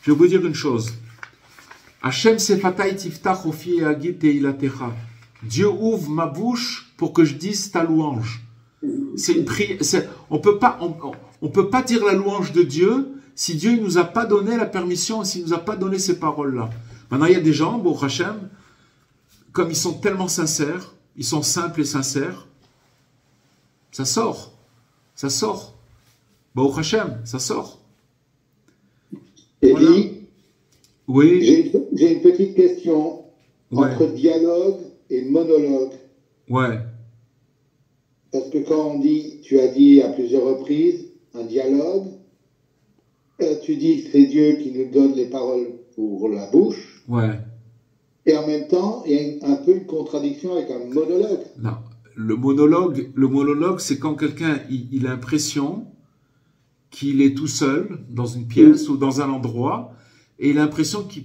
je vais vous dire une chose. Hachem sefatay tiftach ofi agit teilatecha. Dieu ouvre ma bouche pour que je dise ta louange. C'est une prière. On peut pas dire la louange de Dieu si Dieu ne nous a pas donné la permission, s'il ne nous a pas donné ces paroles-là. Maintenant, il y a des gens, bon, Hachem, comme ils sont tellement sincères, ils sont simples et sincères, ça sort. Bon, Hachem, ça sort. Et voilà. Oui. J'ai une petite question. Entre dialogue et monologue. Ouais. Parce que quand tu as dit à plusieurs reprises, un dialogue, tu dis c'est Dieu qui nous donne les paroles pour la bouche. Ouais. Et en même temps, il y a un peu une contradiction avec un monologue. Non. Le monologue, c'est quand quelqu'un il a l'impression qu'il est tout seul dans une pièce ou dans un endroit et il a l'impression qu'il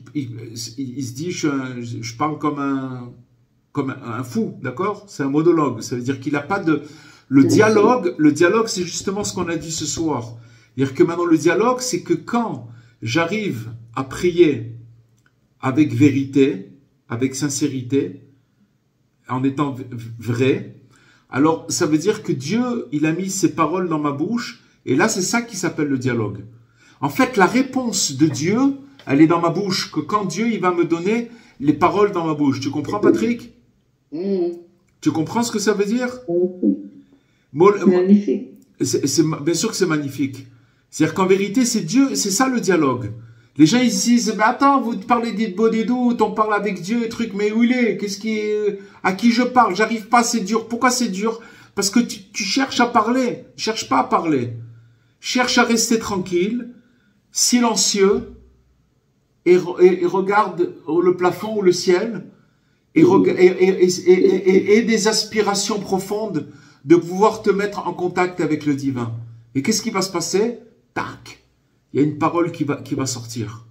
se dit je parle comme un fou, d'accord? C'est un monologue. Ça veut dire qu'il n'a pas de... Le dialogue, c'est justement ce qu'on a dit ce soir. C'est-à-dire que maintenant, le dialogue, c'est que quand j'arrive à prier avec vérité, avec sincérité, en étant vrai, alors ça veut dire que Dieu, il a mis ses paroles dans ma bouche, et là, c'est ça qui s'appelle le dialogue. En fait, la réponse de Dieu, elle est dans ma bouche, que quand Dieu, il va me donner les paroles dans ma bouche. Tu comprends, Patrick? Tu comprends ce que ça veut dire? Magnifique. Bien sûr que c'est magnifique. C'est-à-dire qu'en vérité, c'est Dieu, c'est ça le dialogue. Les gens, ils se disent, mais attends, vous parlez des doutes, on parle avec Dieu et trucs, mais où il est? À qui je parle? J'arrive pas, c'est dur. Pourquoi c'est dur? Parce que tu cherches à parler. Cherche pas à parler. Cherche à rester tranquille. silencieux, et regarde le plafond ou le ciel, et des aspirations profondes de pouvoir te mettre en contact avec le divin. Et qu'est-ce qui va se passer? Tac, il y a une parole qui va sortir.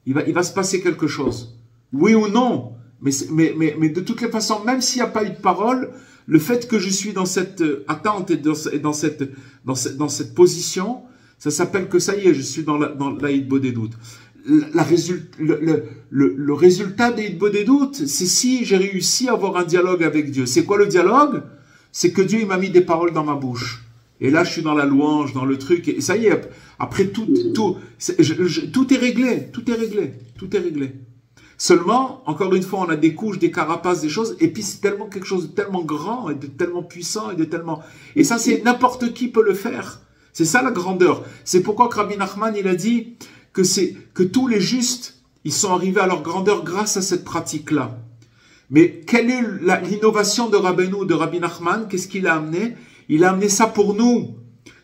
Il va se passer quelque chose. Oui ou non, mais de toutes les façons, même s'il n'y a pas eu de parole, le fait que je suis dans cette attente et dans cette position, ça s'appelle que ça y est, je suis dans la hitbo des doutes. Le résultat des hitbo des doutes, c'est si j'ai réussi à avoir un dialogue avec Dieu. C'est quoi le dialogue? C'est que Dieu il m'a mis des paroles dans ma bouche. Et là, je suis dans la louange, dans le truc, et ça y est, après tout est réglé, tout est réglé. Seulement, encore une fois, on a des couches, des carapaces, des choses, et puis c'est tellement quelque chose de tellement grand, et de tellement puissant, et ça, c'est n'importe qui peut le faire. C'est ça la grandeur. C'est pourquoi Rabbi Nachman, il a dit que tous les justes, ils sont arrivés à leur grandeur grâce à cette pratique-là. Mais quelle est l'innovation de Rabbeinu, de Rabbi Nachman? Qu'est-ce qu'il a amené? Il a amené ça pour nous.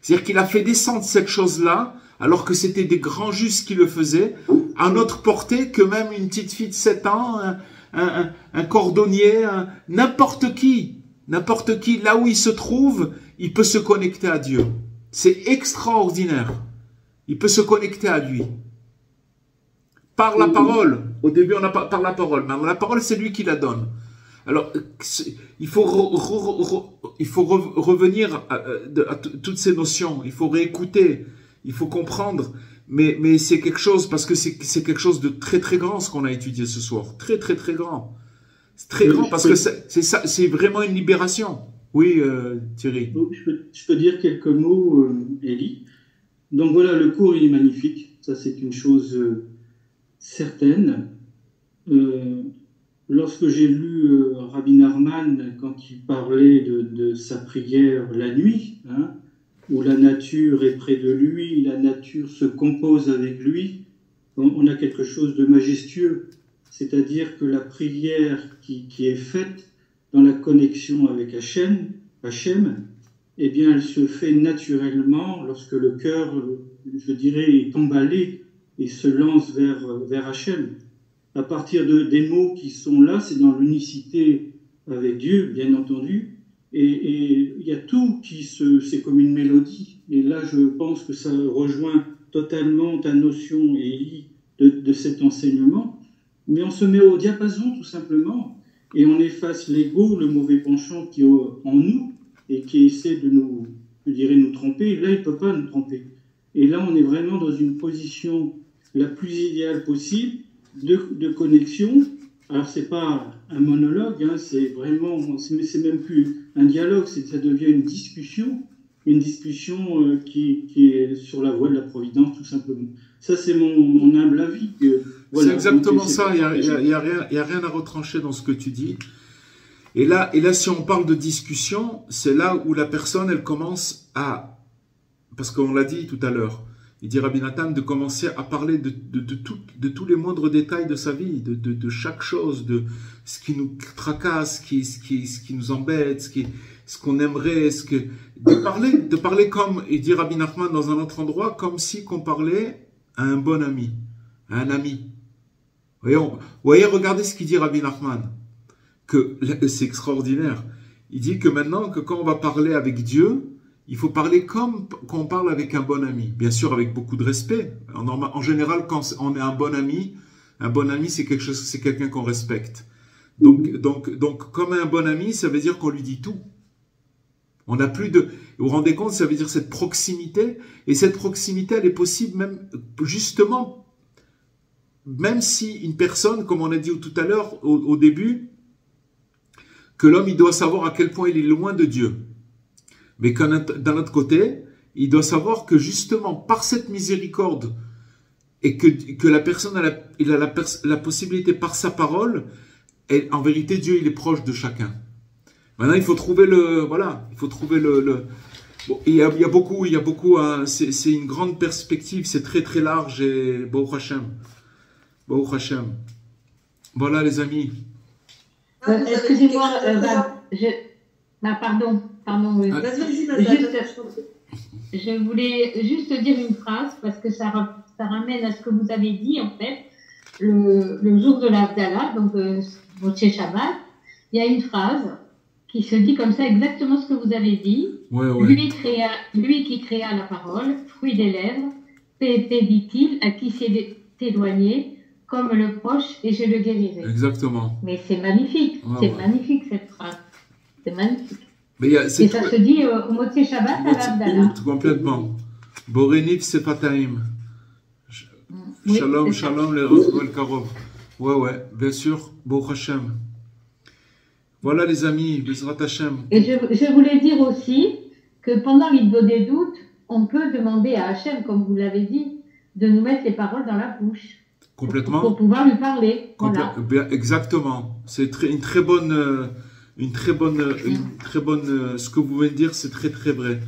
C'est-à-dire qu'il a fait descendre cette chose-là, alors que c'était des grands justes qui le faisaient, à notre portée que même une petite fille de 7 ans, un cordonnier, n'importe qui, là où il se trouve, il peut se connecter à Dieu. C'est extraordinaire. Il peut se connecter à lui. Par la parole. Au début, on n'a pas par la parole. Mais la parole, c'est lui qui la donne. Alors, il faut revenir à toutes ces notions. Il faut réécouter. Il faut comprendre. Mais c'est quelque chose, parce que c'est quelque chose de très très grand ce qu'on a étudié ce soir. Très très très grand. C'est très grand parce que c'est vraiment une libération. Oui, Thierry. Je peux dire quelques mots, Elie. Donc voilà, le cours il est magnifique. Ça, c'est une chose certaine. Lorsque j'ai lu Rabbi Nachman, quand il parlait de sa prière la nuit, hein, où la nature est près de lui, la nature se compose avec lui, on a quelque chose de majestueux. C'est-à-dire que la prière qui est faite dans la connexion avec Hachem, eh bien, elle se fait naturellement lorsque le cœur, je dirais, est emballé et se lance vers Hachem. À partir des mots qui sont là, c'est dans l'unicité avec Dieu, bien entendu, et il y a tout c'est comme une mélodie. Et là, je pense que ça rejoint totalement ta notion, Elie, de cet enseignement. Mais on se met au diapason, tout simplement, et on efface l'ego, le mauvais penchant qui est en nous, et qui essaie de nous tromper. Là, il ne peut pas nous tromper. Et là, on est vraiment dans une position la plus idéale possible de connexion. Alors, c'est pas un monologue, hein, c'est même plus un dialogue, ça devient une discussion qui est sur la voie de la providence, tout simplement. Ça, c'est mon humble avis. Voilà. C'est exactement ça, il y a rien à retrancher dans ce que tu dis. Et là, si on parle de discussion, c'est là où la personne, elle commence parce qu'on l'a dit tout à l'heure, il dit Rabbi Nathan de commencer à parler de tous les moindres détails de sa vie, de chaque chose, de ce qui nous tracasse, ce qui nous embête, ce qu'on aimerait, de parler comme, il dit Rabbi Nachman dans un autre endroit, comme si qu'on parlait à un bon ami, à un ami. Voyez, regardez ce qu'il dit Rabbi Nachman, que c'est extraordinaire. Il dit que maintenant, que quand on va parler avec Dieu, il faut parler comme quand on parle avec un bon ami. Bien sûr, avec beaucoup de respect. En général, quand on est un bon ami, c'est quelqu'un qu'on respecte. Donc, comme un bon ami, ça veut dire qu'on lui dit tout. On n'a plus de... Vous vous rendez compte, ça veut dire cette proximité. Et cette proximité, elle est possible même, justement, même si une personne, comme on a dit tout à l'heure, au début, que l'homme, il doit savoir à quel point il est loin de Dieu. Mais d'un autre côté, il doit savoir que justement, par cette miséricorde, et que la personne a la possibilité par sa parole, et en vérité, Dieu, il est proche de chacun. Maintenant, il faut trouver Bon, il y a beaucoup, hein, c'est une grande perspective, c'est très très large, et Baruch Hashem. Voilà, les amis. Excusez-moi, pardon. Oui. Vas-y, Je voulais juste dire une phrase parce que ça ça ramène à ce que vous avez dit, en fait, le jour de l'Avdallah, donc Motsé Shabbat, il y a une phrase qui se dit comme ça, exactement ce que vous avez dit. Ouais, ouais. Lui qui créa la parole, fruit des lèvres, paix, dit-il, à qui s'est éloigné, comme le proche, et je le guérirai. Exactement. Mais c'est magnifique, magnifique cette phrase. C'est magnifique. Et ça se dit au Motsé Shabbat à l'Avdallah. Complètement. Borénif Sefataim. Shalom, oui, shalom, les Roswell Karov. Ouais, bien sûr, Baruch Hashem. Voilà les amis, Bezrat Hashem. Et je voulais dire aussi que pendant l'Idbo des doutes, on peut demander à Hashem, comme vous l'avez dit, de nous mettre les paroles dans la bouche. Complètement. Pour pouvoir lui parler. Voilà. Exactement. C'est une très bonne, ce que vous venez de dire, c'est très très vrai.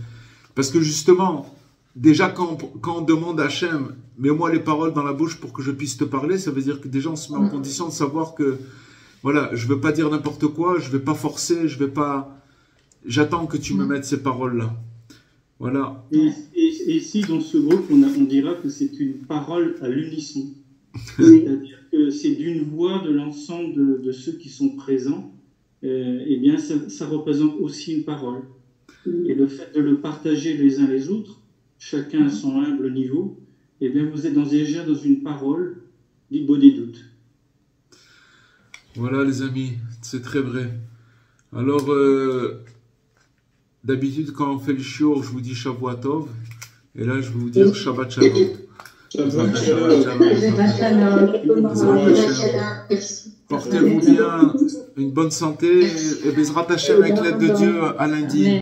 Parce que justement, déjà quand on demande à Hachem, mets-moi les paroles dans la bouche pour que je puisse te parler, ça veut dire que déjà on se met en condition de savoir que, voilà, je ne veux pas dire n'importe quoi, je ne vais pas forcer, j'attends que tu me mettes ces paroles-là. Voilà. Et ici, dans ce groupe, on dira que c'est une parole à l'unisson. C'est-à-dire que c'est d'une voix de l'ensemble de ceux qui sont présents. Eh bien, ça représente aussi une parole. Et le fait de le partager les uns les autres, chacun à son humble niveau, eh bien, vous êtes déjà dans une parole d'Idbo des doutes. Voilà, les amis, c'est très vrai. Alors, d'habitude, quand on fait le shiur, je vous dis Shavua Tov, et là, je vais vous dire Shabbat Shalom. Shabbat Shalom. Portez-vous bien, une bonne santé, et Bezrat Hashem avec l'aide de Dieu à lundi.